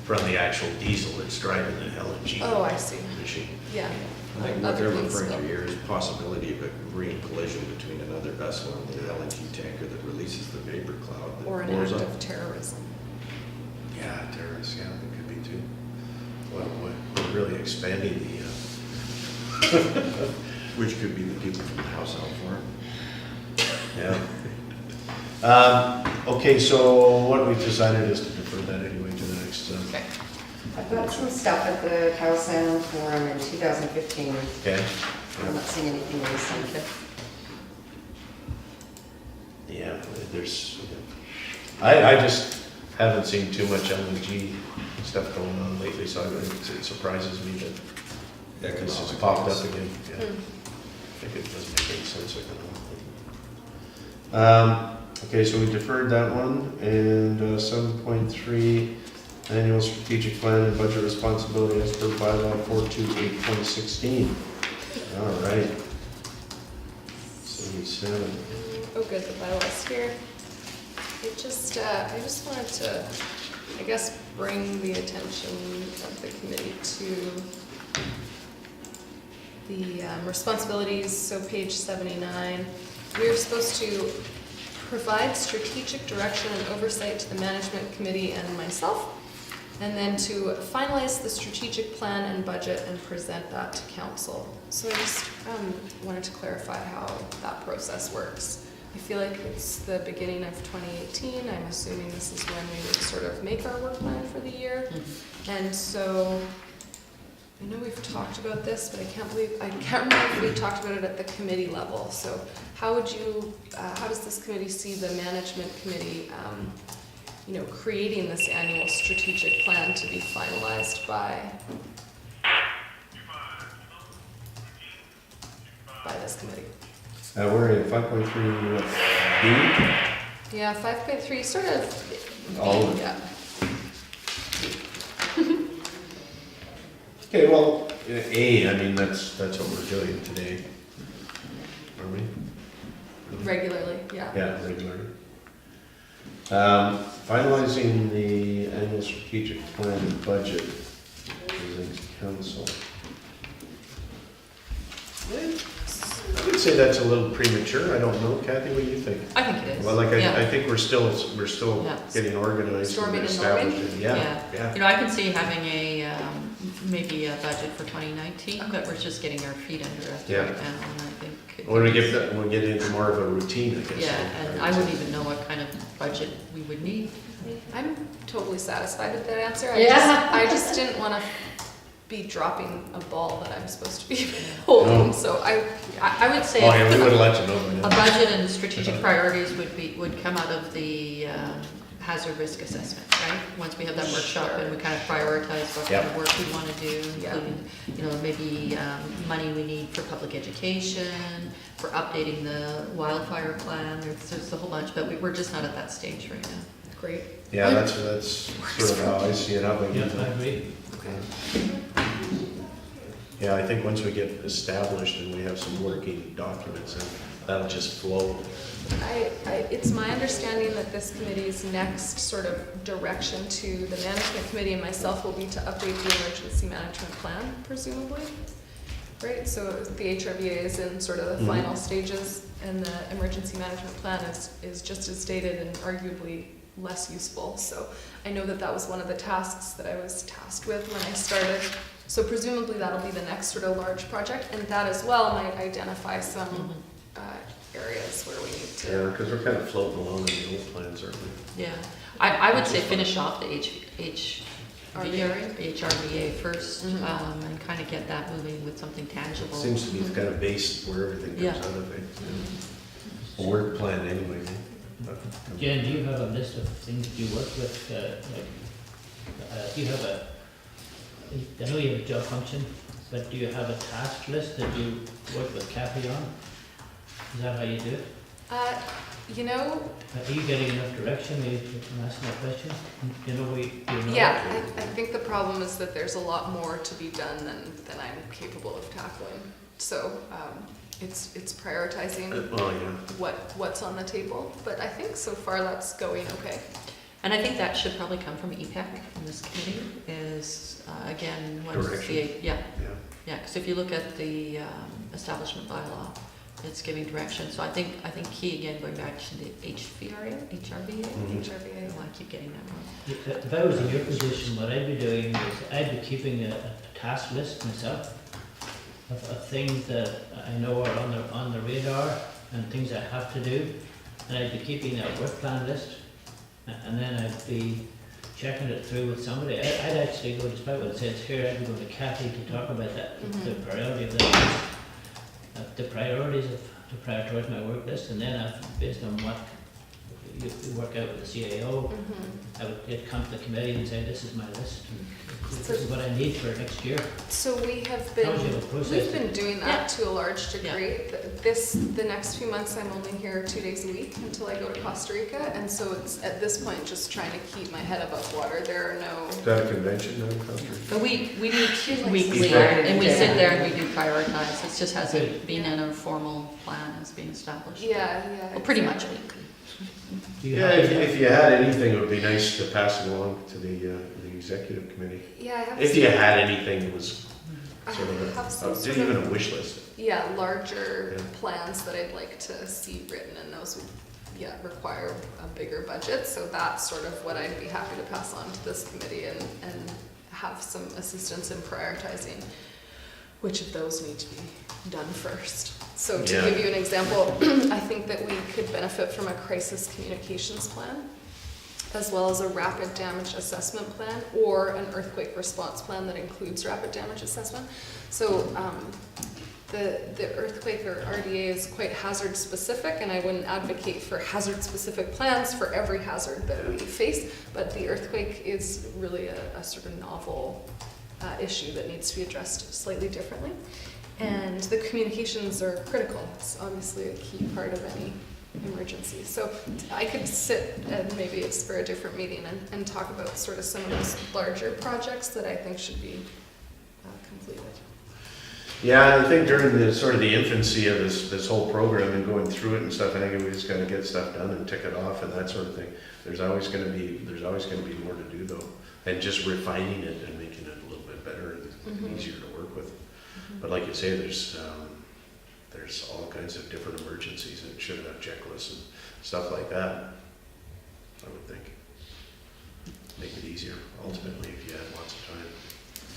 From the actual diesel that's driving the LNG Oh, I see. machine. Yeah. I think what Other they're things referring to will- here is possibility of a marine collision between another vessel and the LNG tanker that releases the vapor cloud that Or an blows act up. of terrorism. Yeah, terrorists, yeah, it could be too. Well, we're really expanding the, Which could be the people from the House out for it. yeah. Okay, so what we've decided is to defer that anyway to the next, Okay. I've got some stuff at the Cow Sound Forum in 2015. okay? I'm not seeing anything recent. Okay. Yeah, there's, I just haven't seen too much LNG stuff going on lately, so it surprises me that this has popped up again. Yeah. Hmm. I think it doesn't make any sense economically. Okay, so we deferred that one, and 7.3, annual strategic plan and budget responsibility as per bylaw 428.16. All right. 77. Oh, good, the bylaw's here. I just wanted to, I guess, bring the attention of the committee to the responsibilities, so page 79. We are supposed to provide strategic direction and oversight to the management committee and myself, and then to finalize the strategic plan and budget and present that to council. So I just wanted to clarify how that process works. I feel like it's the beginning of 2018. I'm assuming this is when we would sort of make our work plan for the year. And so I know we've talked about this, but I can't remember if we talked about it at the committee level. So how would you, how does this committee see the management committee, creating this annual strategic plan to be finalized by this committee? We're in 5.3 B. Yeah, 5.3, sort of. All of it. Yeah. Okay, well, A, I mean, that's what we're doing today. Are we? Regularly, yeah. Yeah, regularly. Finalizing the annual strategic plan and budget, presenting to council. I would say that's a little premature, I don't know, Kathy, what do you think? I think it is. Well, like, Yeah. I think we're still Yeah. getting organized Storming and and established. norming? Yeah. You know, I can see having maybe a budget for 2019, but we're just getting our feet under us Yeah. right now, and I think. When we get into more of a routine, I guess. Yeah, and I wouldn't even know what kind of budget we would need. I'm totally satisfied with that answer. Yeah. I just didn't want to be dropping a ball that I'm supposed to be holding, No. so I would say. Oh, yeah, we would have let you know. A budget and strategic priorities would come out of the hazard risk assessment, right? Once we have that workshop and we kind of prioritize what kind of work we want to do, including, maybe money we need for public education, for updating the wildfire plan, there's a whole bunch, but we're just not at that stage right now. great. Yeah, that's sort of how I see it. How about you? Yeah, I agree. Yeah, I think once we get established and we have some working documents, then that'll just flow. It's my understanding that this committee's next sort of direction to the management committee and myself will be to update the emergency management plan, presumably. Right, so the HRBA is in sort of the Mhm. final stages, and the emergency management plan is just as stated and arguably less useful. So I know that was one of the tasks that I was tasked with when I started. So presumably that'll be the next sort of large project, and that as well might identify some areas where we need to. Yeah, because we're kind of floating along in the old plans, aren't we? Yeah, I would say finish off the HRBA first, Mhm. and kind of get that moving with something tangible. Seems to be kind of based where everything comes Yeah. out of it. A work plan anyway. Jen, do you have a list of things you work with, do you have I know you have a job function, but do you have a task list that you work with Kathy on? Is that how you do it? Are Are you getting enough direction? Are you asking that question? You know, yeah, I think the problem is that there's a lot more to be done than I'm capable of tackling. So it's prioritizing Well, yeah. what's on the table, but I think so far that's going okay. And I think that should probably come from EPEC in this committee is, again, once Direction. yeah, Yeah. yeah, because if you look at the establishment bylaw, it's giving direction. So I think key, again, going back to the HVRA, HRBA, Mhm. HRBA. oh, I keep getting that wrong. If I was in your position, what I'd be doing is I'd be keeping a task list myself of things that I know are on the radar and things I have to do. And I'd be keeping that work plan list. And then I'd be checking it through with somebody. I'd actually go, despite what it says here, I'd be going to Kathy to talk about that, the priority of that, the priorities of, to prioritize my work list, and then based on what you work out with the CAO, I would come to the committee and say, this is my list. This is what I need for next year. So we have How would you been, approach we've it? been doing that to a large Yeah. degree. The next few months, I'm only here 2 days a week until I go to Costa Rica, and so it's at this point just trying to keep my head above water. There are no, Is that a convention then, Costa? But we meet like weekly, started and we to- sit there and we do prioritize. It just hasn't been in a formal plan as being established. yeah. Well, pretty much exactly. weekly. Do you Yeah, have- if you had anything, it would be nice to pass it along to the executive committee. Yeah, I have. If you had anything, it was I sort of have some sort even of, a wish list. larger Yeah. plans that I'd like to see written, and those would, require a bigger budget. So that's sort of what I'd be happy to pass on to this committee and have some assistance in prioritizing which of those need to be done first. So to Yeah. give you an example, I think that we could benefit from a crisis communications plan, as well as a rapid damage assessment plan or an earthquake response plan that includes rapid damage assessment. So the earthquake or RDA is quite hazard specific, and I wouldn't advocate for hazard specific plans for every hazard that we face, but the earthquake is really a sort of novel issue that needs to be addressed slightly differently. And the communications are critical. It's obviously a key part of any emergency. So I could sit, and maybe it's for a different meeting, and talk about sort of some of those larger projects that I think should be completed. Yeah, I think during the sort of the infancy of this whole program and going through it and stuff, I think we just gotta get stuff done and tick it off and that sort of thing. There's always gonna be more to do though, and just refining it and making it a little bit better and easier to work with. But like you say, there's all kinds of different emergencies and it should have checklists and stuff like that, I would think. Make it easier ultimately if you had lots of time.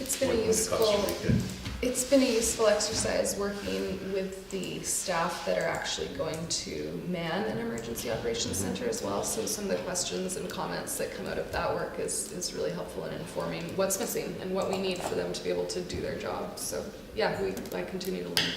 It's been a When it costs useful. to make it. It's been a useful exercise working with the staff that are actually going to man an emergency operations center as well. So some of the questions and comments that come out of that work is really helpful in informing what's missing and what we need for them to be able to do their job. So yeah, I continue to learn.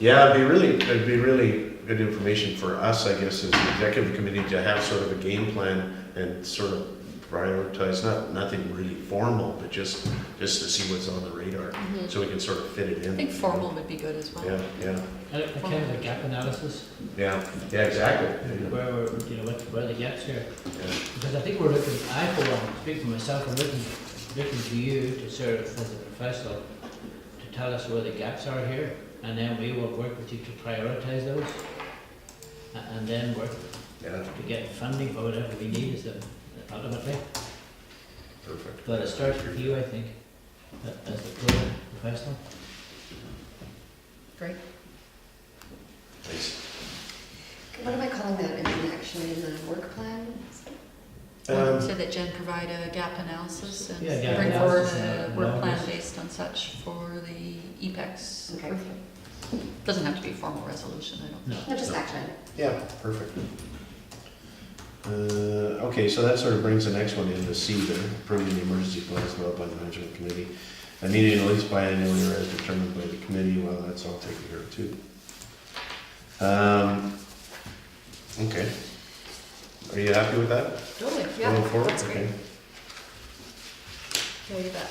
Yeah, it'd be really good information for us, I guess, as the executive committee to have sort of a game plan and sort of prioritize, nothing really formal, but just to see what's on the radar, so we can sort of fit it I in. think formal would be good as well. Yeah, A kind of a gap analysis, exactly. where the gaps here. Yeah. Because I think we're looking, I for one, speak for myself, I'm looking to you to serve as a professional to tell us where the gaps are here, and then we will work with you to prioritize those, and then work Yeah, to get funding for whatever we need is ultimately. perfect. But it starts with you, I think, as the program professional. Great. Nice. What am I calling that? Is it actually in the work plan? So that Jen provide a gap analysis and Yeah, gap bring forward analysis a and work plan numbers. based on such for the EPEX. Okay. Doesn't have to be a formal resolution, I don't. No. No, just action. Yeah, perfect. Okay, so that sort of brings the next one into C there, approving the emergency plans developed by the management committee. A meeting at least biannually or as determined by the committee, well, that's all taken care of too. Okay. Are you happy with that? Totally, yeah, Going forward? that's great. Okay. Yeah, you bet.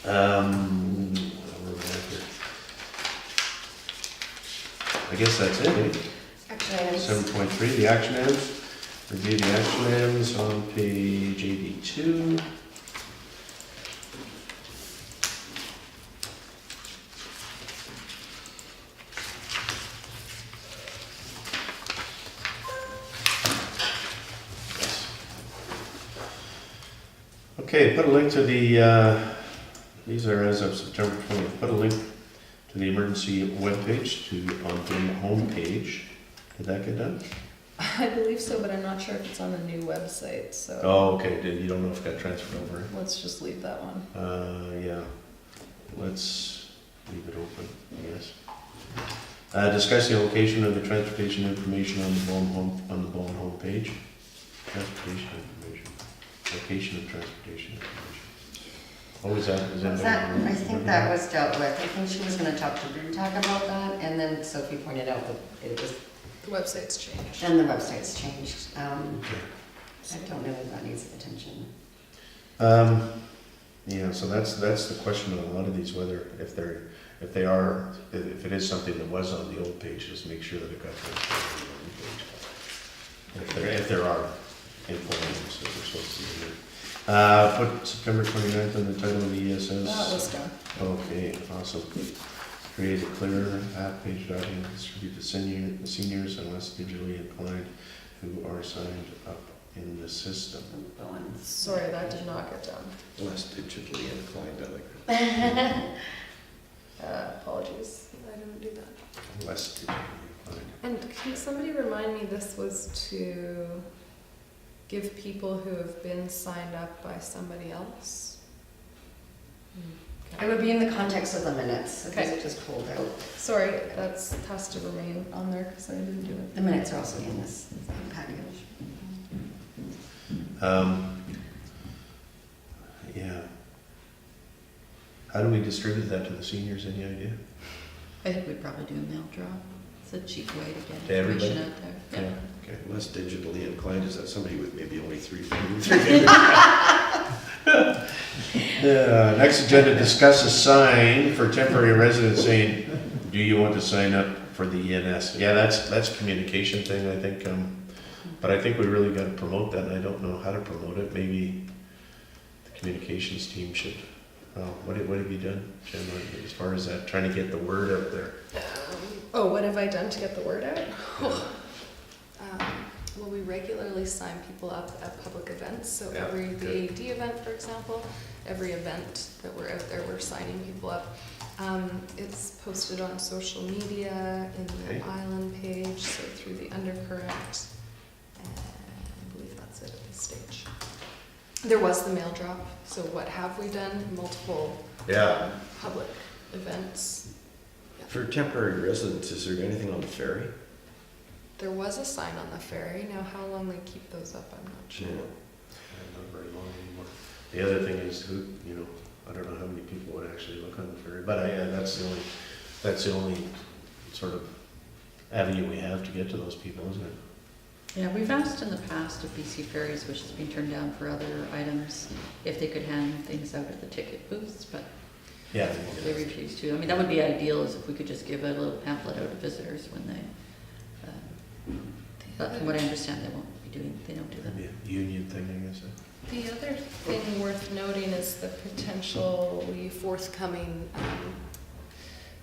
Where are we at here? I guess that's it, eh? Action items. 7.3, the action items. Review the action items on page 82. Okay, put a link to the, these are as of September 20th, put a link to the emergency webpage on the homepage. Did that get done? I believe so, but I'm not sure if it's on the new website, so Oh, okay, you don't know if it got transferred over? let's just leave that one. Yeah, let's leave it open, I guess. Discuss the location of the transportation information on the Bowen homepage. Transportation information, location of transportation information. What was that? Was that, I think that was dealt with. I think she was gonna talk to Brewtalk about that, and then Sophie pointed out that it was, The website's changed. then the website's changed. I don't know if that needs attention. Yeah, so that's the question on a lot of these, whether if it is something that was on the old page, just make sure that it got transferred to the new page. If there are info items that we're supposed to be in. Put September 29th on the title of the ESS. That was done. Okay, awesome. Create a clear half-page document, distribute to seniors and less digitally inclined who are signed up in the system. Bowens. Sorry, that did not get done. Less digitally inclined, I like that. Apologies, I didn't do that. Less digitally inclined. And can somebody remind me, this was to give people who have been signed up by somebody else? It would be in the context of the minutes, because Okay. it just pulled out. Sorry, that's, has to remain on there because I didn't do it. The minutes are also in this package. Yeah. How do we distribute that to the seniors, any idea? I think we'd probably do a mail drop. It's a cheap way to get To everybody? information out there. Yeah. Okay. Less digitally inclined, is that somebody with maybe only 3 fingers? Next agenda, discuss a sign for temporary residents saying, do you want to sign up for the ENS? Yeah, that's communication thing, I think, but I think we really gotta promote that, and I don't know how to promote it. Maybe the communications team should, what have you done, Jen, as far as that, trying to get the word out there? Oh, what have I done to get the word out? Well, we regularly sign people up at public events, so Yeah, every good. VAD event, for example, every event that we're out there, we're signing people up. It's posted on social media, in the Okay. Island page, so through the Undercurrent, and I believe that's it at this stage. There was the mail drop, so what have we done? Multiple public events. For temporary residents, is there anything on the ferry? There was a sign on the ferry. Now, how long they keep those up, I'm not sure. Not very long anymore. The other thing is who, I don't know how many people would actually look on the ferry, but that's the only sort of avenue we have to get to those people, isn't it? Yeah, we've asked in the past of BC Ferries, which has been turned down for other items, if they could hand things out at the ticket booths, but Yeah. they refused to. I mean, that would be ideal, is if we could just give a little pamphlet out to visitors when they, but from what I understand, they don't do that. That'd be a union thing, I guess. The other thing worth noting is the potentially forthcoming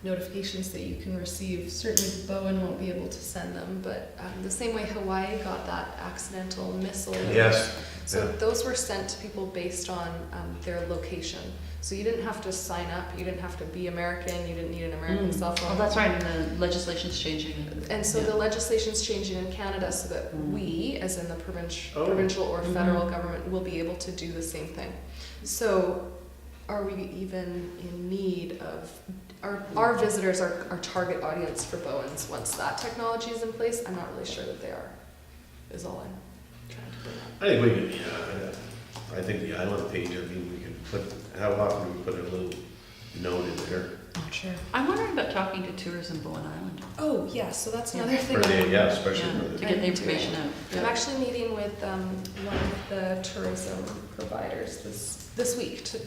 notifications that you can receive. Certainly Bowen won't be able to send them, but the same way Hawaii got that accidental missile. Yes. So Yeah. those were sent to people based on their location. So you didn't have to sign up, you didn't have to be American, you didn't need an American cell phone. Oh, that's right, and the legislation's changing. And so Yeah. the legislation's changing in Canada so that we, as in the Oh. provincial or federal government, will be able to do the same thing. So are we even in need of, our visitors are our target audience for Bowens once that technology is in place? I'm not really sure that they are, is all I'm trying to bring up. I think we could, I think the Island page, we could put, how often we put a little note in there. Not sure. I'm wondering about talking to Tourism Bowen Island. Oh, yeah, so that's Yeah. another thing. Especially Yeah, for to the, get the information out. I'm Yeah. actually meeting with one of the tourism providers this week to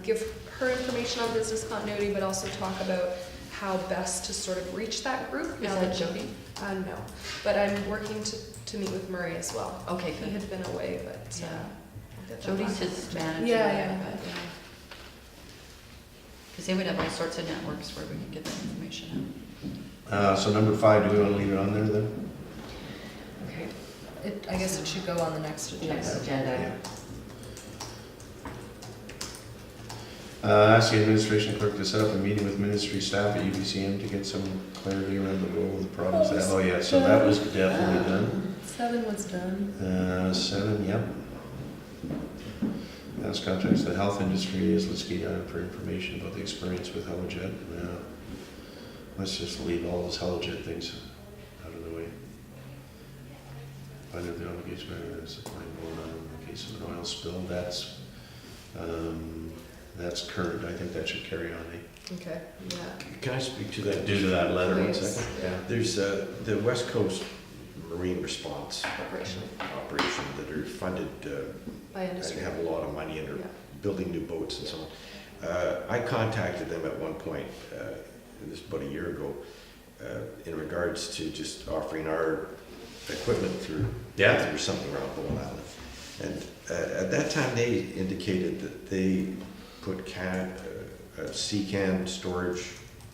give her information on business continuity, but also talk about how best to sort of reach that group. Is now that Jody? No, but I'm working to meet with Murray as well. Okay, He good. had been away, but Yeah. I'll get that Jody's back. his manager. Yeah. Because they would have all sorts of networks where we can get that information out. so number 5, do we want to leave it on there then? Okay. I guess it should go on the next agenda. Next agenda. Ask the administration clerk to set up a meeting with ministry staff at UBCM to get some clarity around the role of the province. Oh yeah, so that was definitely done. 7 was done. 7, yep. As contacts the health industry is let's get out for information about the experience with Halojet. Yeah. Let's just leave all those Halojet things out of the way. Find out the obligation of supplying going on in the case of an oil spill. That's current. I think that should carry on. Okay, yeah. Can I speak to that? Due to that letter. One Please. second. Yeah. There's the West Coast Marine Response Operation operation that are funded by and industry. have a lot of money and are Yeah. building new boats and so on. I contacted them at one point, this about a year ago, in regards to just offering our equipment through something around Bowen Island. And at that time, they indicated that they put CCAN storage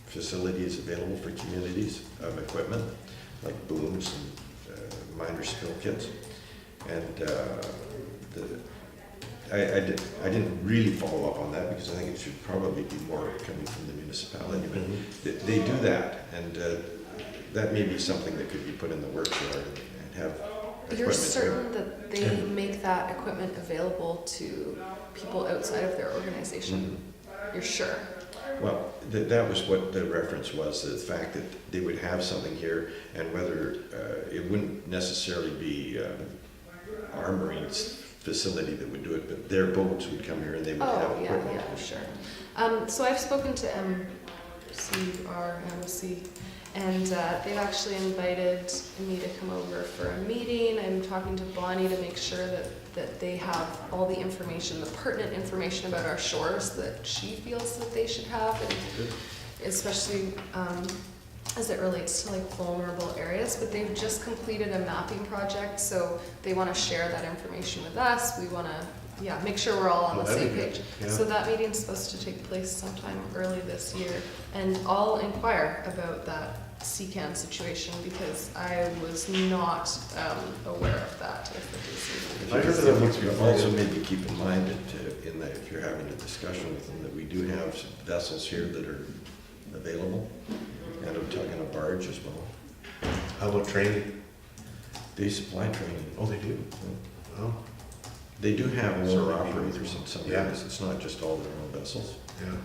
facilities available for communities of equipment, like booms and minor spill kits. And I didn't really follow up on that because I think it should probably be more coming from the municipality. But they do that, and that may be something that could be put in the works yard and have You're equipment. certain that they make that equipment available to people outside of their organization? You're sure? Well, that was what the reference was, the fact that they would have something here, and whether it wouldn't necessarily be our Marines facility that would do it, but their boats would come here and they would have Oh, equipment. yeah, sure. So I've spoken to MCRMC, and they've actually invited me to come over for a meeting. I'm talking to Bonnie to make sure that they have all the information, the pertinent information about our shores that she feels that they should have, and especially as it relates to like vulnerable areas. But they've just completed a mapping project, so they want to share that information with us. We want to, make sure we're all on the That'd same be good. page. Yeah. So that meeting's supposed to take place sometime early this year, and I'll inquire about that CCAN situation because I was not aware of that. I heard that once before. Also maybe keep in mind that if you're having a discussion with them, that we do have some vessels here that are available, and I'm talking a barge as well. How about training? They supply training. Oh, they do? Oh, They do have So owner maybe- operators in some Yeah. areas, it's not just all their own vessels. yeah.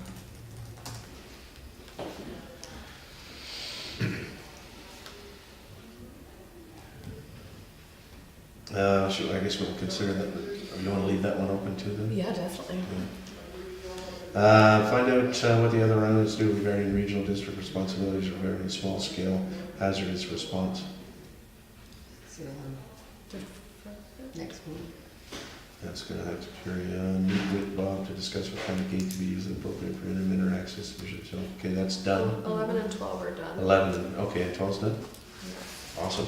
I guess we'll consider that, or you want to leave that one open too then? Yeah, definitely. Find out what the other islands do regarding regional district responsibilities regarding small scale hazardous response. So, next one. That's gonna have to carry on, meet with Bob to discuss what kind of gate to be used appropriate for intermittent access. So, okay, that's done. 11 and 12 are done. 11, okay, and 12's done? Awesome.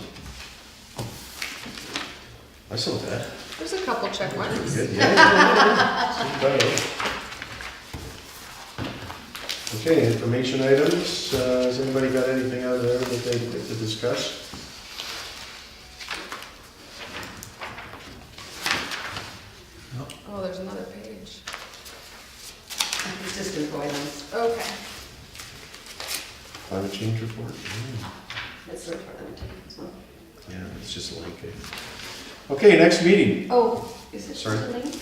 That's not bad. There's a couple check marks. Good, yeah. Okay, information items. Has anybody got anything out there that they'd like to discuss? Oh, there's another page. It's just employments. Okay. Climate change report? That's the employment. So. Yeah, it's just a link. Okay, next meeting. Oh, is it Sorry? just a link?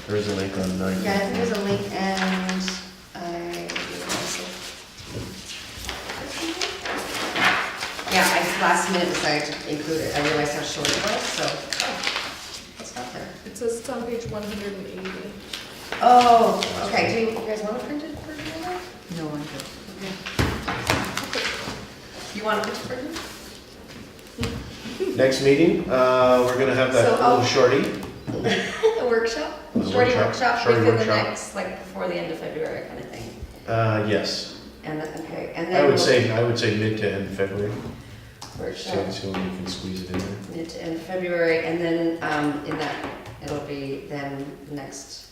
There is a link on 9. Yeah, I think there's a link and I last minute decided to include it. I realized how short it was, so, it's not there. It says it's on page 180. Oh, okay, do you guys want a printed version of that? No, I'm good. Okay. You want a printed version? Next meeting, we're gonna have that So, little shorty. A workshop? A Shorty workshop, workshop, shorty within the workshop. next, like, before the end of February kind of thing. Yes. And, okay, and I then would we'll- say mid to end February. workshop. So we can squeeze it in there. Mid to end February, and then in that, it'll be then next,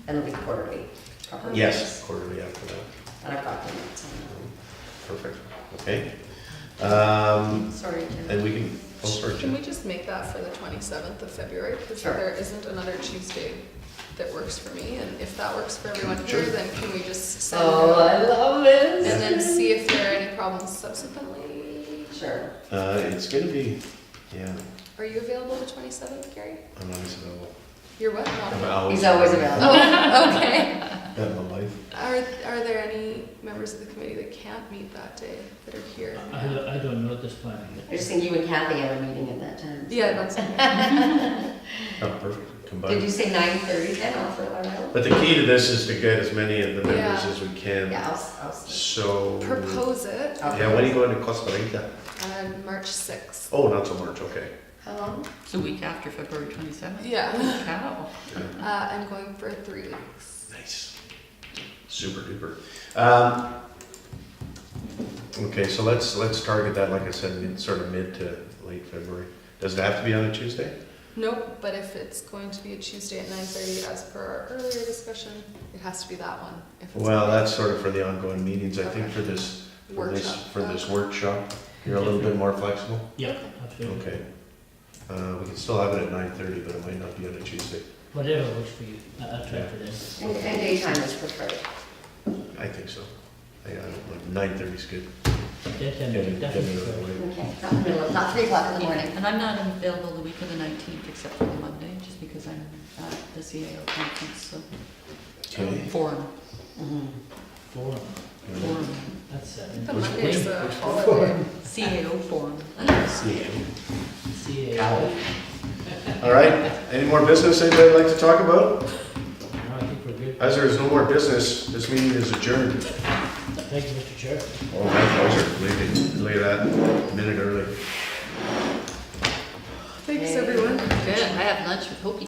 and it'll be quarterly. proper Yes, meetings. quarterly after that. And I've got the notes Perfect. Okay. Sorry, And Jen. we can, sorry, Can Jim. we just make that for the 27th of February? Because Sure. there isn't another Tuesday that works for me, and if that works for everyone Sure. here, then can we just send Oh, I love and this. then see if there are any problems subsequently? Sure. It's gonna be, yeah, Are you available the 27th, Gary? I'm always available. You're what? Not I'm available? always- He's always available. Oh, okay. Got my life. Are there any members of the committee that can't meet that day that are here? I don't know at this point. I just think you and Kathy have a meeting at that time. Yeah, that's okay. Oh, perfect, Did combined. you say 9:30 then? I'll throw that out. But the key to this is to get as many of the members Yeah. as we can. Yeah, I'll see. So. Propose it Yeah, when are you going to Costa Rica? on March 6th. Oh, not so much, okay. How long? It's a week after February 27th. Yeah. Cow. I'm going for 3 weeks. Nice. Super duper. Okay, so let's target that, like I said, sort of mid to late February. Does it have to be on a Tuesday? Nope, but if it's going to be a Tuesday at 9:30 as per our earlier discussion, it has to be that one. If it's Well, gonna that's sort of for the ongoing meetings. I think Okay. for this, be for this, workshop. for this workshop, you're a little bit more flexible. Yeah, absolutely. Okay. We can still have it at 9:30, but it might not be on a Tuesday. Whatever works for you. I'll try for this. And daytime is preferred. I think so. Yeah, 9:30 is good. Daytime, Get it definitely. out of the way. Okay, not in the middle, not 3 o'clock in the morning. And I'm not available the week of the 19th except for the Monday, just because I'm at the CAO conference, so. Okay. Forum. Forum. Forum. That's The Monday's a holiday. CAO forum. CA. All right, any more business anybody would like to talk about? No, I think we're good. As there is no more business, this meeting is adjourned. Thank you, Mr. Chair. Oh, my pleasure. Leave that a minute early. Thanks, everyone. Good, I have lunch with Hopi.